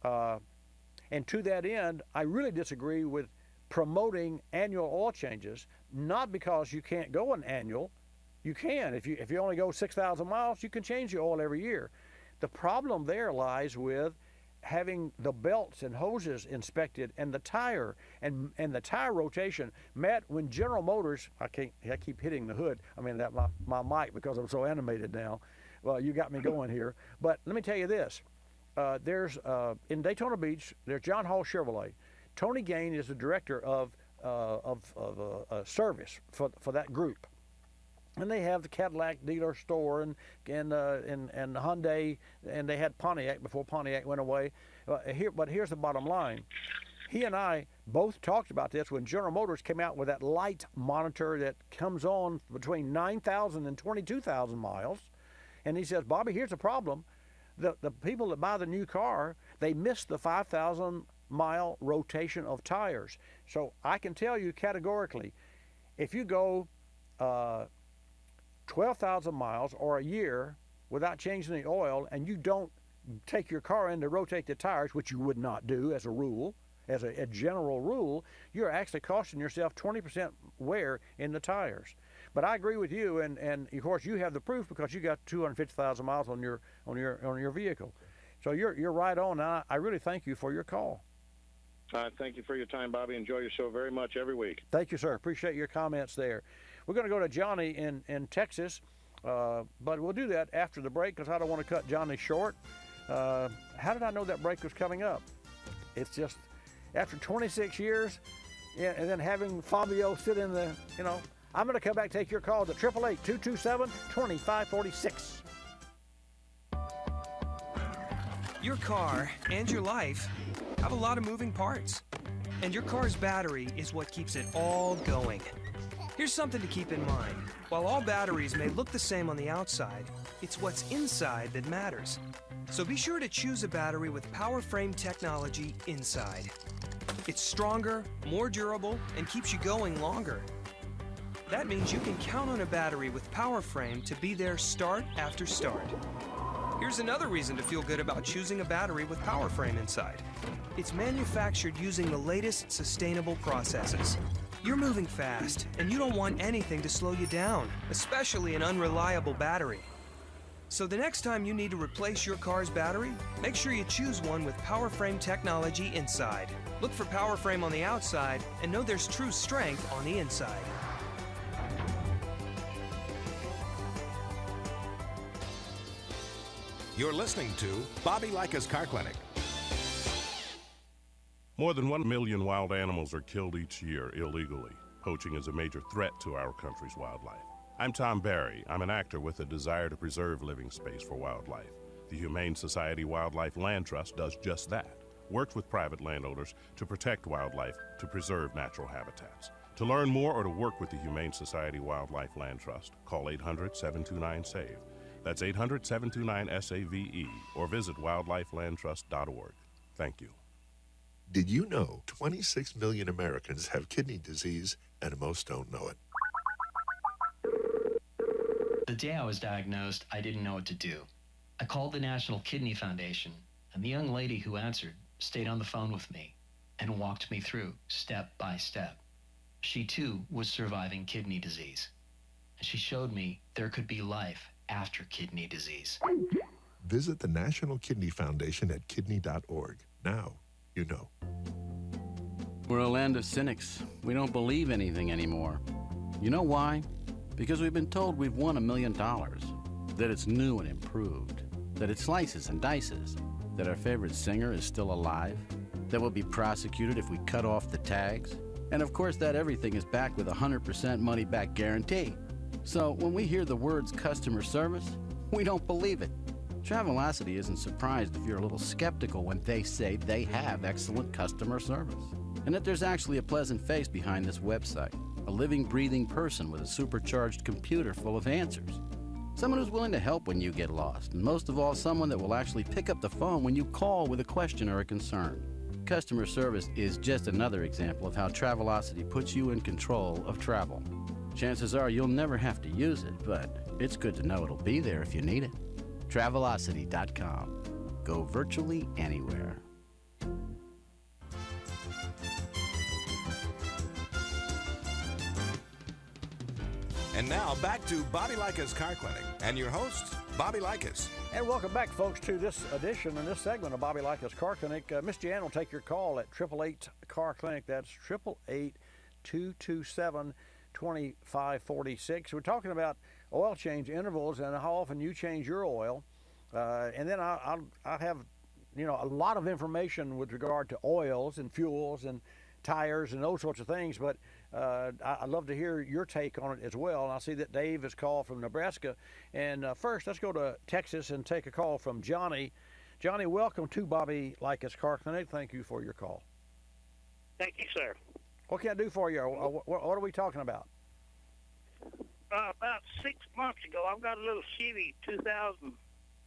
and to that end, I really disagree with promoting annual oil changes, not because you can't go an annual. You can. If you only go 6,000 miles, you can change your oil every year. The problem there lies with having the belts and hoses inspected and the tire and the tire rotation. Matt, when General Motors, I keep hitting the hood. I mean that my mic because I'm so animated now. Well, you got me going here. But let me tell you this. There's in Daytona Beach, there's John Hall Chevrolet. Tony Gain is the director of service for that group. And they have the Cadillac dealer store and Hyundai, and they had Pontiac before Pontiac went away. But here's the bottom line. He and I both talked about this when General Motors came out with that light monitor that comes on between 9,000 and 22,000 miles. And he says, Bobby, here's the problem. The people that buy the new car, they miss the 5,000-mile rotation of tires. So I can tell you categorically, if you go 12,000 miles or a year without changing the oil, and you don't take your car in to rotate the tires, which you would not do as a rule, as a general rule, you're actually costing yourself 20% wear in the tires. But I agree with you, and of course you have the proof because you got 250,000 miles on your vehicle. So you're right on. And I really thank you for your call. Thank you for your time, Bobby. Enjoy your show very much every week. Thank you, sir. Appreciate your comments there. We're going to go to Johnny in Texas, but we'll do that after the break because I don't want to cut Johnny short. How did I know that break was coming up? It's just after 26 years, and then having Fabio sit in the, I'm going to come back and take your calls at 888-227-2546. Your car and your life have a lot of moving parts, and your car's battery is what keeps it all going. Here's something to keep in mind. While all batteries may look the same on the outside, it's what's inside that matters. So be sure to choose a battery with power frame technology inside. It's stronger, more durable, and keeps you going longer. That means you can count on a battery with power frame to be there start after start. Here's another reason to feel good about choosing a battery with power frame inside. It's manufactured using the latest sustainable processes. You're moving fast, and you don't want anything to slow you down, especially an unreliable battery. So the next time you need to replace your car's battery, make sure you choose one with power frame technology inside. Look for power frame on the outside, and know there's true strength on the inside. You're listening to Bobby Likis Car Clinic. More than 1 million wild animals are killed each year illegally. Poaching is a major threat to our country's wildlife. I'm Tom Barry. I'm an actor with a desire to preserve living space for wildlife. The Humane Society Wildlife Land Trust does just that. Works with private landowners to protect wildlife, to preserve natural habitats. To learn more or to work with the Humane Society Wildlife Land Trust, call 800-729-SAVE. That's 800-729-SAVE, or visit wildlifelandtrust.org. Thank you. Did you know 26 million Americans have kidney disease and most don't know it? The day I was diagnosed, I didn't know what to do. I called the National Kidney Foundation, and the young lady who answered stayed on the phone with me and walked me through step by step. She too was surviving kidney disease, and she showed me there could be life after kidney disease. Visit the National Kidney Foundation at kidney.org. Now you know. We're a land of cynics. We don't believe anything anymore. You know why? Because we've been told we've won $1 million, that it's new and improved, that it slices and dices, that our favorite singer is still alive, that we'll be prosecuted if we cut off the tags, and of course that everything is backed with a 100% money-back guarantee. So when we hear the words customer service, we don't believe it. Travelocity isn't surprised if you're a little skeptical when they say they have excellent customer service, and that there's actually a pleasant face behind this website, a living, breathing person with a supercharged computer full of answers. Someone who's willing to help when you get lost, and most of all, someone that will actually pick up the phone when you call with a question or a concern. Customer service is just another example of how Travelocity puts you in control of travel. Chances are you'll never have to use it, but it's good to know it'll be there if you need it. Travelocity.com. Go virtually anywhere. And now back to Bobby Likis Car Clinic and your host, Bobby Likis. And welcome back, folks, to this edition and this segment of Bobby Likis Car Clinic. Miss Jan will take your call at 888 Car Clinic. That's 888-227-2546. We're talking about oil change intervals and how often you change your oil. And then I have, a lot of information with regard to oils and fuels and tires and those sorts of things, but I'd love to hear your take on it as well. And I see that Dave has called from Nebraska. And first, let's go to Texas and take a call from Johnny. Johnny, welcome to Bobby Likis Car Clinic. Thank you for your call. Thank you, sir. What can I do for you? What are we talking about? About 6 months ago, I've got a little Chevy 2000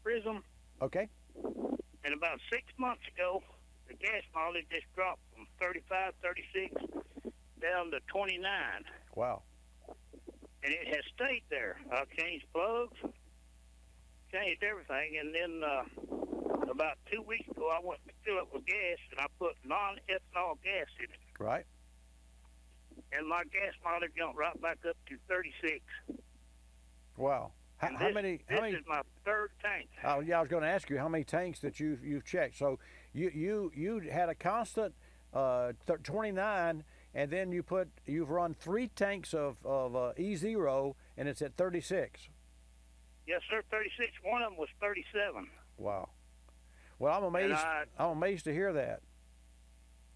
Prism. Okay. And about 6 months ago, the gas mileage just dropped from 35, 36 down to 29. Wow. And it has stayed there. I changed plugs, changed everything, and then about 2 weeks ago, I went to fill up with gas, and I put non-ethanol gas in it. Right. And my gas mileage jumped right back up to 36. Wow. How many? This is my third tank. Oh yeah, I was going to ask you how many tanks that you've checked. So you had a constant 29, and then you've run 3 tanks of E0, and it's at 36. Yes, sir, 36. One of them was 37. Wow. Well, I'm amazed. I'm amazed to hear that.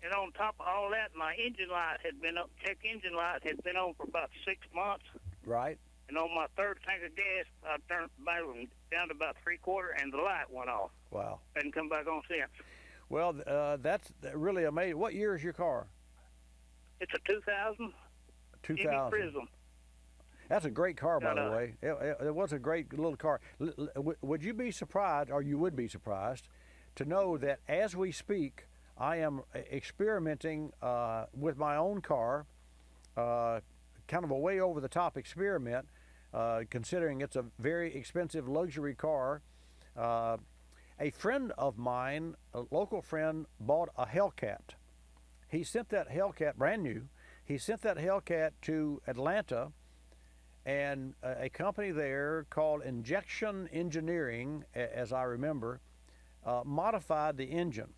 And on top of all that, my engine light had been up. Check engine light had been on for about 6 months. Right. And on my third tank of gas, I turned down to about 3/4, and the light went off. Wow. Hadn't come back on since. Well, that's really amazing. What year is your car? It's a 2000. 2000. Prism. That's a great car, by the way. It was a great little car. Would you be surprised, or you would be surprised, to know that as we speak, I am experimenting with my own car, kind of a way over-the-top experiment, considering it's a very expensive luxury car. A friend of mine, a local friend, bought a Hellcat. He sent that Hellcat, brand new, he sent that Hellcat to Atlanta, and a company there called Injection Engineering, as I remember, modified the engine.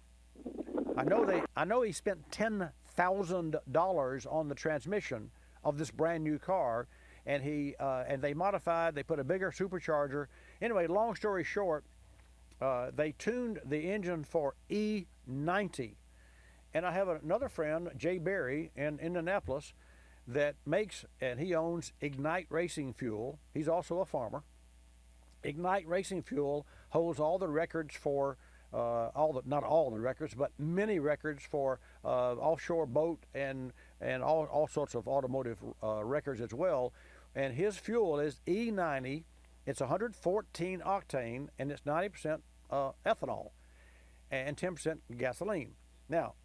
I know he spent $10,000 on the transmission of this brand new car, and they modified. They put a bigger supercharger. Anyway, long story short, they tuned the engine for E90, and I have another friend, Jay Berry, in Indianapolis, that makes, and he owns Ignite Racing Fuel. He's also a farmer. Ignite Racing Fuel holds all the records for not all the records, but many records for offshore boat and all sorts of automotive records as well. And his fuel is E90. It's 114 octane, and it's 90% ethanol and 10% gasoline. Now,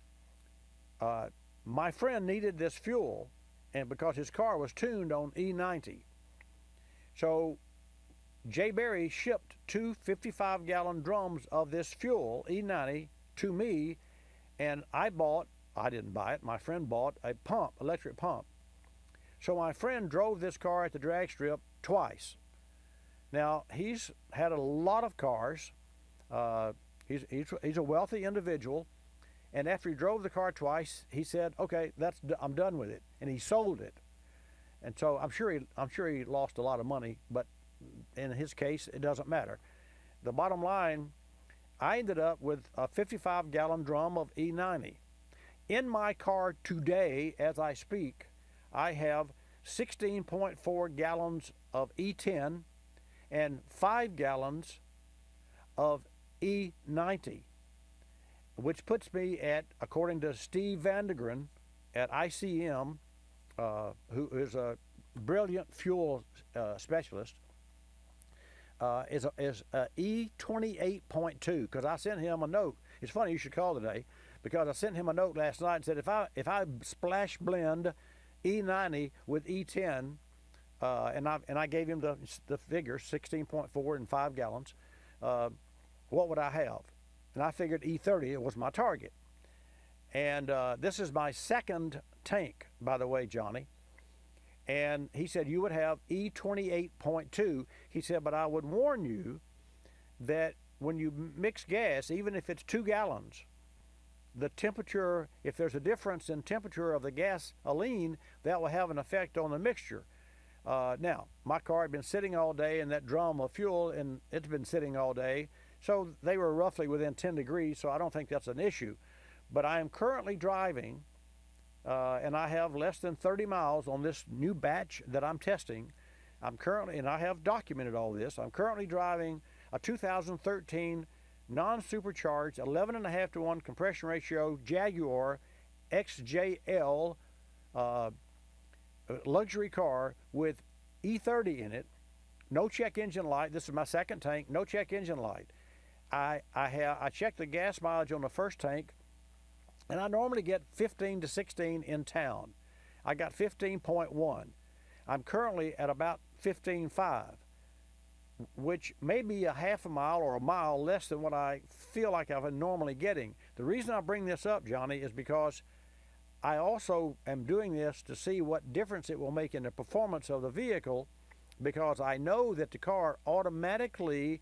my friend needed this fuel, and because his car was tuned on E90. So Jay Berry shipped 2 55-gallon drums of this fuel, E90, to me, and I didn't buy it, my friend bought a pump, electric pump. So my friend drove this car at the drag strip twice. Now, he's had a lot of cars. He's a wealthy individual, and after he drove the car twice, he said, "Okay, I'm done with it," and he sold it. And so I'm sure he lost a lot of money, but in his case, it doesn't matter. The bottom line, I ended up with a 55-gallon drum of E90. In my car today, as I speak, I have 16.4 gallons of E10 and 5 gallons of E90, which puts me at, according to Steve Vandegren at ICM, who is a brilliant fuel specialist, is E28.2, because I sent him a note. It's funny you should call today, because I sent him a note last night and said if I splash blend E90 with E10, and I gave him the figures, 16.4 and 5 gallons, what would I have? And I figured E30 was my target. And this is my second tank, by the way, Johnny. And he said you would have E28.2. He said, but I would warn you that when you mix gas, even if it's 2 gallons, the temperature, if there's a difference in temperature of the gasoline, that will have an effect on the mixture. Now, my car had been sitting all day in that drum of fuel, and it's been sitting all day, so they were roughly within 10 degrees, so I don't think that's an issue. But I am currently driving, and I have less than 30 miles on this new batch that I'm testing. And I have documented all this, I'm currently driving a 2013 non-supercharged 11.5 to 1 compression ratio Jaguar XJL luxury car with E30 in it, no check engine light. This is my second tank, no check engine light. I checked the gas mileage on the first tank, and I normally get 15 to 16 in town. I got 15.1. I'm currently at about 15.5, which may be a half a mile or a mile less than what I feel like I'm normally getting. The reason I bring this up, Johnny, is because I also am doing this to see what difference it will make in the performance of the vehicle, because I know that the car automatically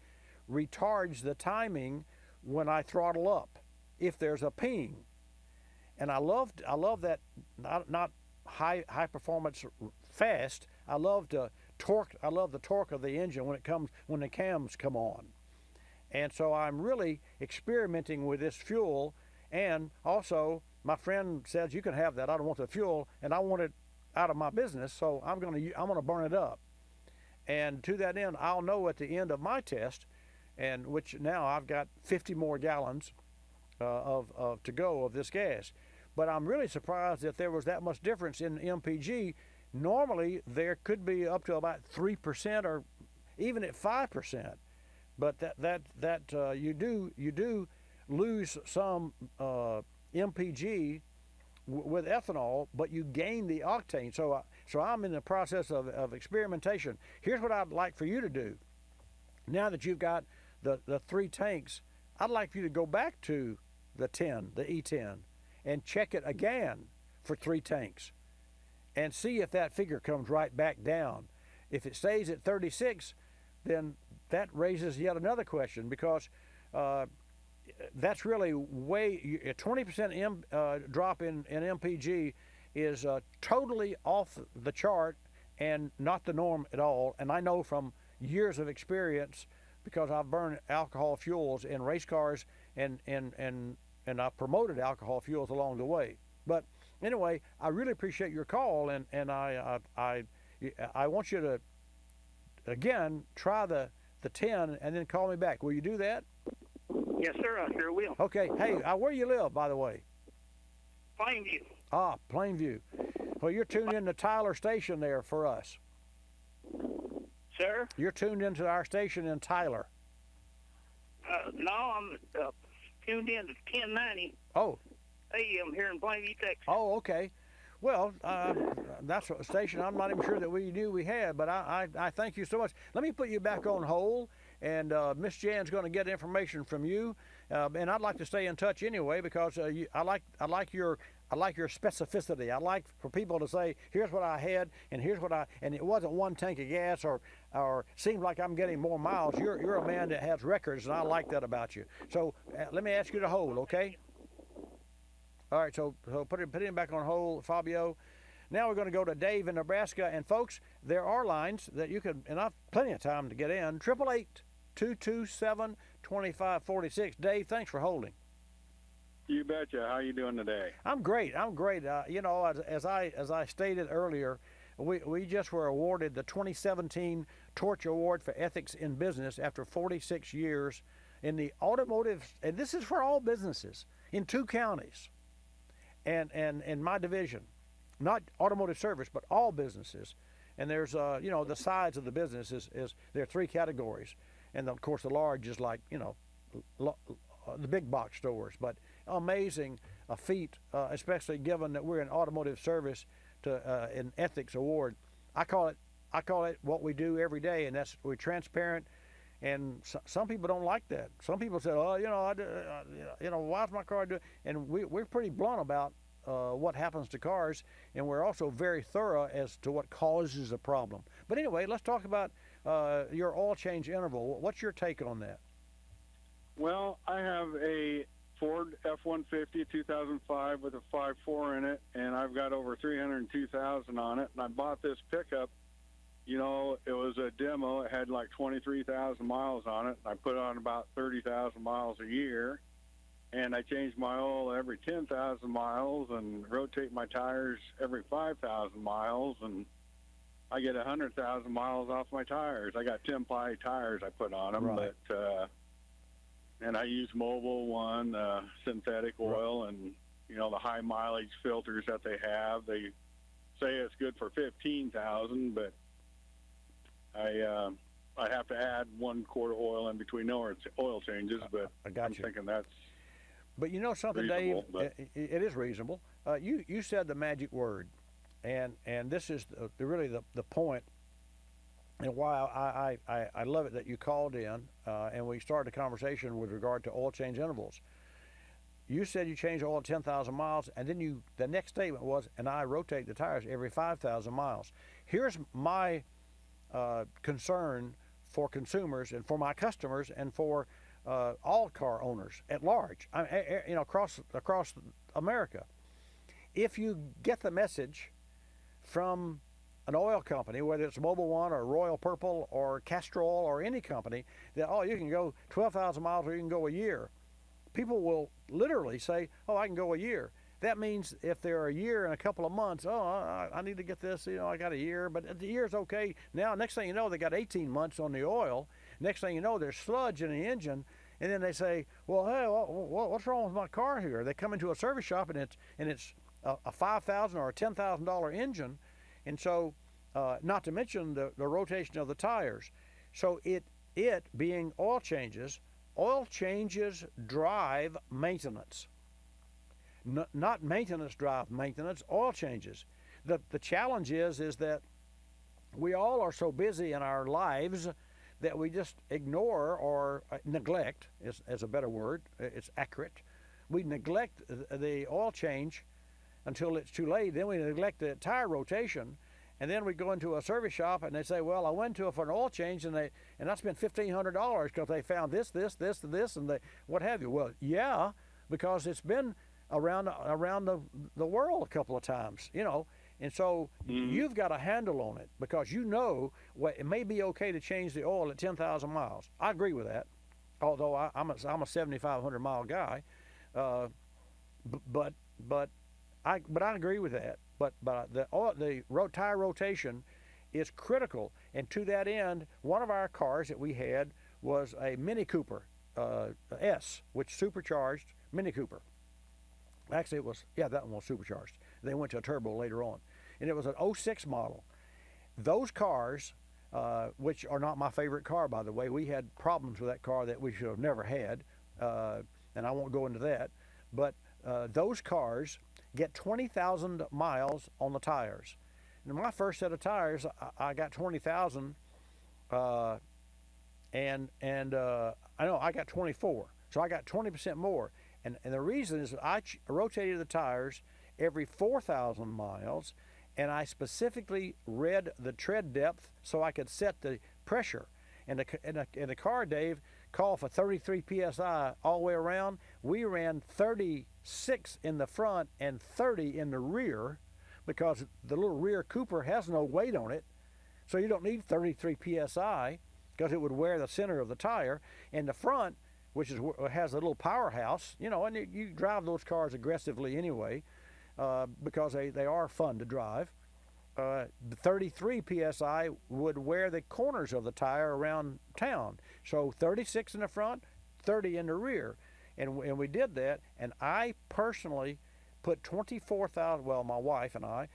retards the timing when I throttle up if there's a ping. And I love that, not high performance fast. I love the torque of the engine when the cams come on. And so I'm really experimenting with this fuel. And also, my friend says you can have that. I don't want the fuel, and I want it out of my business, so I'm gonna burn it up. And to that end, I'll know at the end of my test, and which now I've got 50 more gallons of to go of this gas. But I'm really surprised that there was that much difference in MPG. Normally there could be up to about 3% or even at 5%, but that you do lose some MPG with ethanol, but you gain the octane. So I'm in the process of experimentation. Here's what I'd like for you to do. Now that you've got the 3 tanks, I'd like for you to go back to the E10, and check it again for 3 tanks and see if that figure comes right back down. If it stays at 36, then that raises yet another question, because that's really a 20% drop in MPG is totally off the chart and not the norm at all. And I know from years of experience, because I've burned alcohol fuels in race cars and I've promoted alcohol fuels along the way. But anyway, I really appreciate your call, and I want you to again try the 10 and then call me back. Will you do that? Yes, sir. I sure will. Okay. Hey, where you live, by the way? Plainview. Ah, Plainview. Well, you're tuned in to Tyler Station there for us. Sir? You're tuned into our station in Tyler. No, I'm tuned in to 1090. Oh. AM here in Plainview, Texas. Oh, okay. Well, that's a station I'm not even sure that we knew we had, but I thank you so much. Let me put you back on hold, and Miss Jan's going to get information from you, and I'd like to stay in touch anyway, because I like your specificity. I like for people to say, here's what I had, and and it wasn't 1 tank of gas, or seems like I'm getting more miles. You're a man that has records, and I like that about you. So let me ask you to hold, okay? All right, so put him back on hold, Fabio. Now we're going to go to Dave in Nebraska, and folks, there are lines that you can, and I've plenty of time to get in. 888-227-2546. Dave, thanks for holding. You betcha. How you doing today? I'm great. You know, as I stated earlier, we just were awarded the 2017 Torch Award for Ethics in Business after 46 years in the automotive, and this is for all businesses in 2 counties. And in my division, not automotive service, but all businesses. And there's, the size of the business is there are 3 categories. And of course the large is like, the big box stores. But amazing feat, especially given that we're in automotive service to an ethics award. I call it what we do every day, and that's we're transparent. And some people don't like that. Some people say, why's my car doing? And we're pretty blunt about what happens to cars, and we're also very thorough as to what causes a problem. But anyway, let's talk about your oil change interval. What's your take on that? Well, I have a Ford F-150 2005 with a 5.4 in it, and I've got over 302,000 on it. And I bought this pickup. It was a demo. It had like 23,000 miles on it. I put on about 30,000 miles a year, and I change my oil every 10,000 miles and rotate my tires every 5,000 miles, and I get 100,000 miles off my tires. I got Tempi tires I put on them, right. But and I use Mobil One synthetic oil, right. And the high mileage filters that they have. They say it's good for 15,000, but I have to add 1 quart of oil in between oil changes, but I'm thinking that's. But you know something, Dave, it is reasonable. You said the magic word, and this is really the point, and why I love it that you called in and we started a conversation with regard to oil change intervals. You said you change oil at 10,000 miles, and then the next statement was, and I rotate the tires every 5,000 miles. Here's my concern for consumers and for my customers and for all car owners at large, across America. If you get the message from an oil company, whether it's Mobil One or Royal Purple or Castrol or any company, that, you can go 12,000 miles or you can go a year, people will literally say, I can go a year. That means if they're a year and a couple of months, I need to get this, I got a year, but the year's okay. Now, next thing you know, they got 18 months on the oil. Next thing you know, there's sludge in the engine, and then they say, well, hey, what's wrong with my car here? They come into a service shop, and it's a $5,000 or a $10,000 engine, and so not to mention the rotation of the tires. So it being oil changes drive maintenance. Not maintenance drive maintenance, oil changes. The challenge is that we all are so busy in our lives that we just ignore or neglect, is a better word, it's accurate. We neglect the oil change until it's too late. Then we neglect the tire rotation, and then we go into a service shop and they say, well, I went to it for an oil change and I spent $1,500 because they found this, and what have you. Well, yeah, because it's been around the world a couple of times, and so you've got a handle on it because it may be okay to change the oil at 10,000 miles. I agree with that, although I'm a 7,500 mile guy, but I agree with that. But the tire rotation is critical, and to that end, one of our cars that we had was a Mini Cooper S, which supercharged Mini Cooper. Actually, that one was supercharged. They went to a turbo later on. And it was an 06 model. Those cars, which are not my favorite car, by the way, we had problems with that car that we should have never had, and I won't go into that. But those cars get 20,000 miles on the tires. And my first set of tires, I got 20,000, and I know I got 24. So I got 20% more. And the reason is I rotated the tires every 4,000 miles, and I specifically read the tread depth so I could set the pressure. And the car, Dave, called for 33 PSI all the way around. We ran 36 in the front and 30 in the rear because the little rear Cooper has no weight on it. So you don't need 33 PSI because it would wear the center of the tire. And the front, which has a little powerhouse, and you drive those cars aggressively anyway because they are fun to drive. The 33 PSI would wear the corners of the tire around town. So 36 in the front, 30 in the rear. And we did that, and I personally put 24,000, well, my wife and I,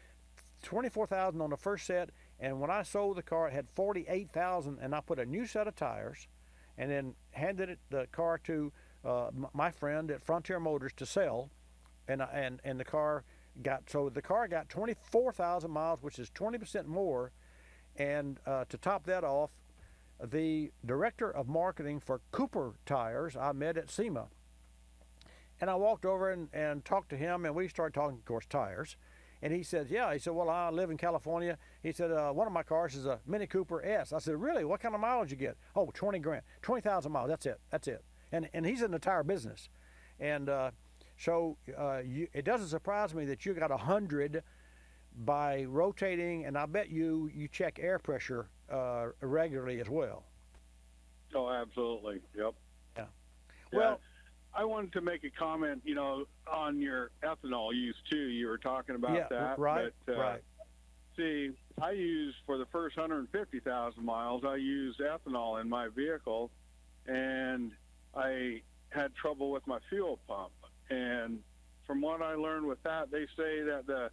24,000 on the first set And when I sold the car, it had 48,000, and I put a new set of tires, and then handed the car to my friend at Frontier Motors to sell, and the car got 24,000 miles, which is 20% more. And to top that off, the director of marketing for Cooper Tires I met at SEMA, and I walked over and talked to him, and we started talking, of course, tires. And he said, yeah. He said, well, I live in California. He said, one of my cars is a Mini Cooper S. I said, really? What kind of mileage you get? Oh, 20 grand, 20,000 miles. That's it. And he's in the tire business. And so it doesn't surprise me that you got 100 by rotating, and I bet you check air pressure regularly as well. Oh, absolutely. Yep. Yeah. Well, I wanted to make a comment, on your ethanol use too. You were talking about that. Right. But, right. See, I use, for the first 150,000 miles, I used ethanol in my vehicle, and I had trouble with my fuel pump. And from what I learned with that, they say that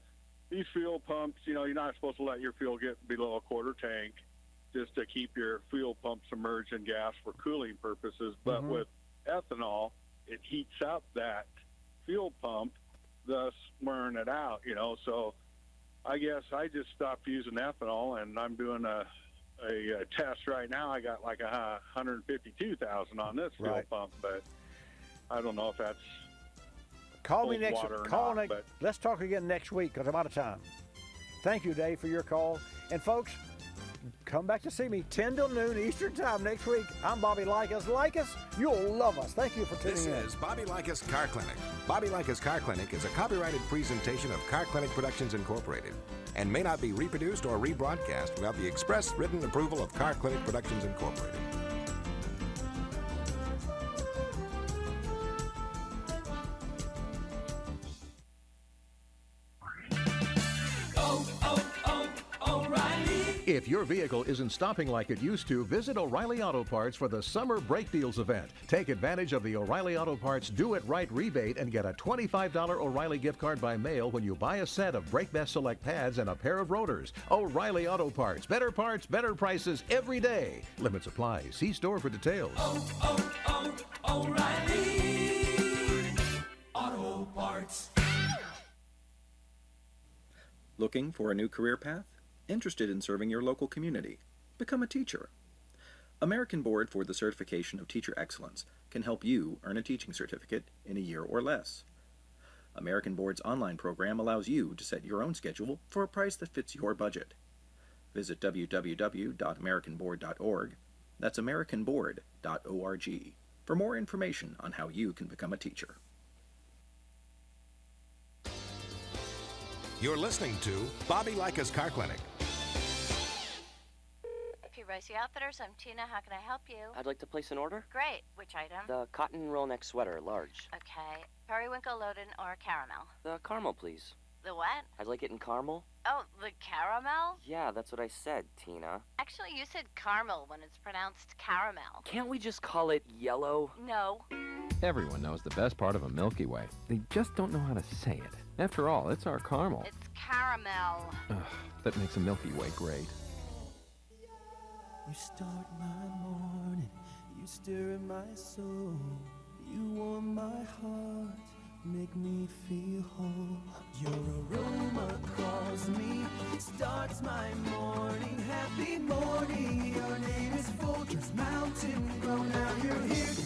these fuel pumps, you're not supposed to let your fuel get below a quarter tank just to keep your fuel pump submerged in gas for cooling purposes. But with ethanol, it heats up that fuel pump, thus wearing it out, So I guess I just stopped using ethanol, and I'm doing a test right now. I got like 152,000 on this fuel pump, but I don't know if that's Call me next. But let's talk again next week because I'm out of time. Thank you, Dave, for your call. And folks, come back to see me 10 till noon Eastern Time next week. I'm Bobby Likis. Likis, you'll love us. Thank you for tuning in. This is Bobby Likis Car Clinic. Bobby Likis Car Clinic is a copyrighted presentation of Car Clinic Productions Incorporated and may not be reproduced or rebroadcast without the express written approval of Car Clinic Productions Incorporated. If your vehicle isn't stopping like it used to, visit O'Reilly Auto Parts for the Summer Brake Deals event. Take advantage of the O'Reilly Auto Parts Do It Right rebate and get a $25 O'Reilly gift card by mail when you buy a set of Brake Best Select pads and a pair of rotors. O'Reilly Auto Parts, better prices every day. Limits apply. See store for details. O'Reilly Auto Parts. Looking for a new career path? Interested in serving your local community? Become a teacher. American Board for the Certification of Teacher Excellence can help you earn a teaching certificate in a year or less. American Board's online program allows you to set your own schedule for a price that fits your budget. Visit www.americanboard.org. That's americanboard.org for more information on how you can become a teacher. You're listening to Bobby Likis Car Clinic. Ricey Outfitters, I'm Tina. How can I help you? I'd like to place an order. Great. Which item? The cotton roll neck sweater, large. Okay. Periwinkle, Loden, or caramel? The caramel, please. The what? I'd like it in caramel. Oh, the caramel? Yeah, that's what I said, Tina. Actually, you said caramel when it's pronounced caramel. Can't we just call it yellow? No. Everyone knows the best part of a Milky Way. They just don't know how to say it. After all, it's our caramel. It's caramel. Ugh, that makes a Milky Way great. You start my morning, you stir in my soul, you warm my heart, make me feel whole. Your aroma calls me, starts my morning, happy morning. Your name is Fortress Mountain Grown, now you're here.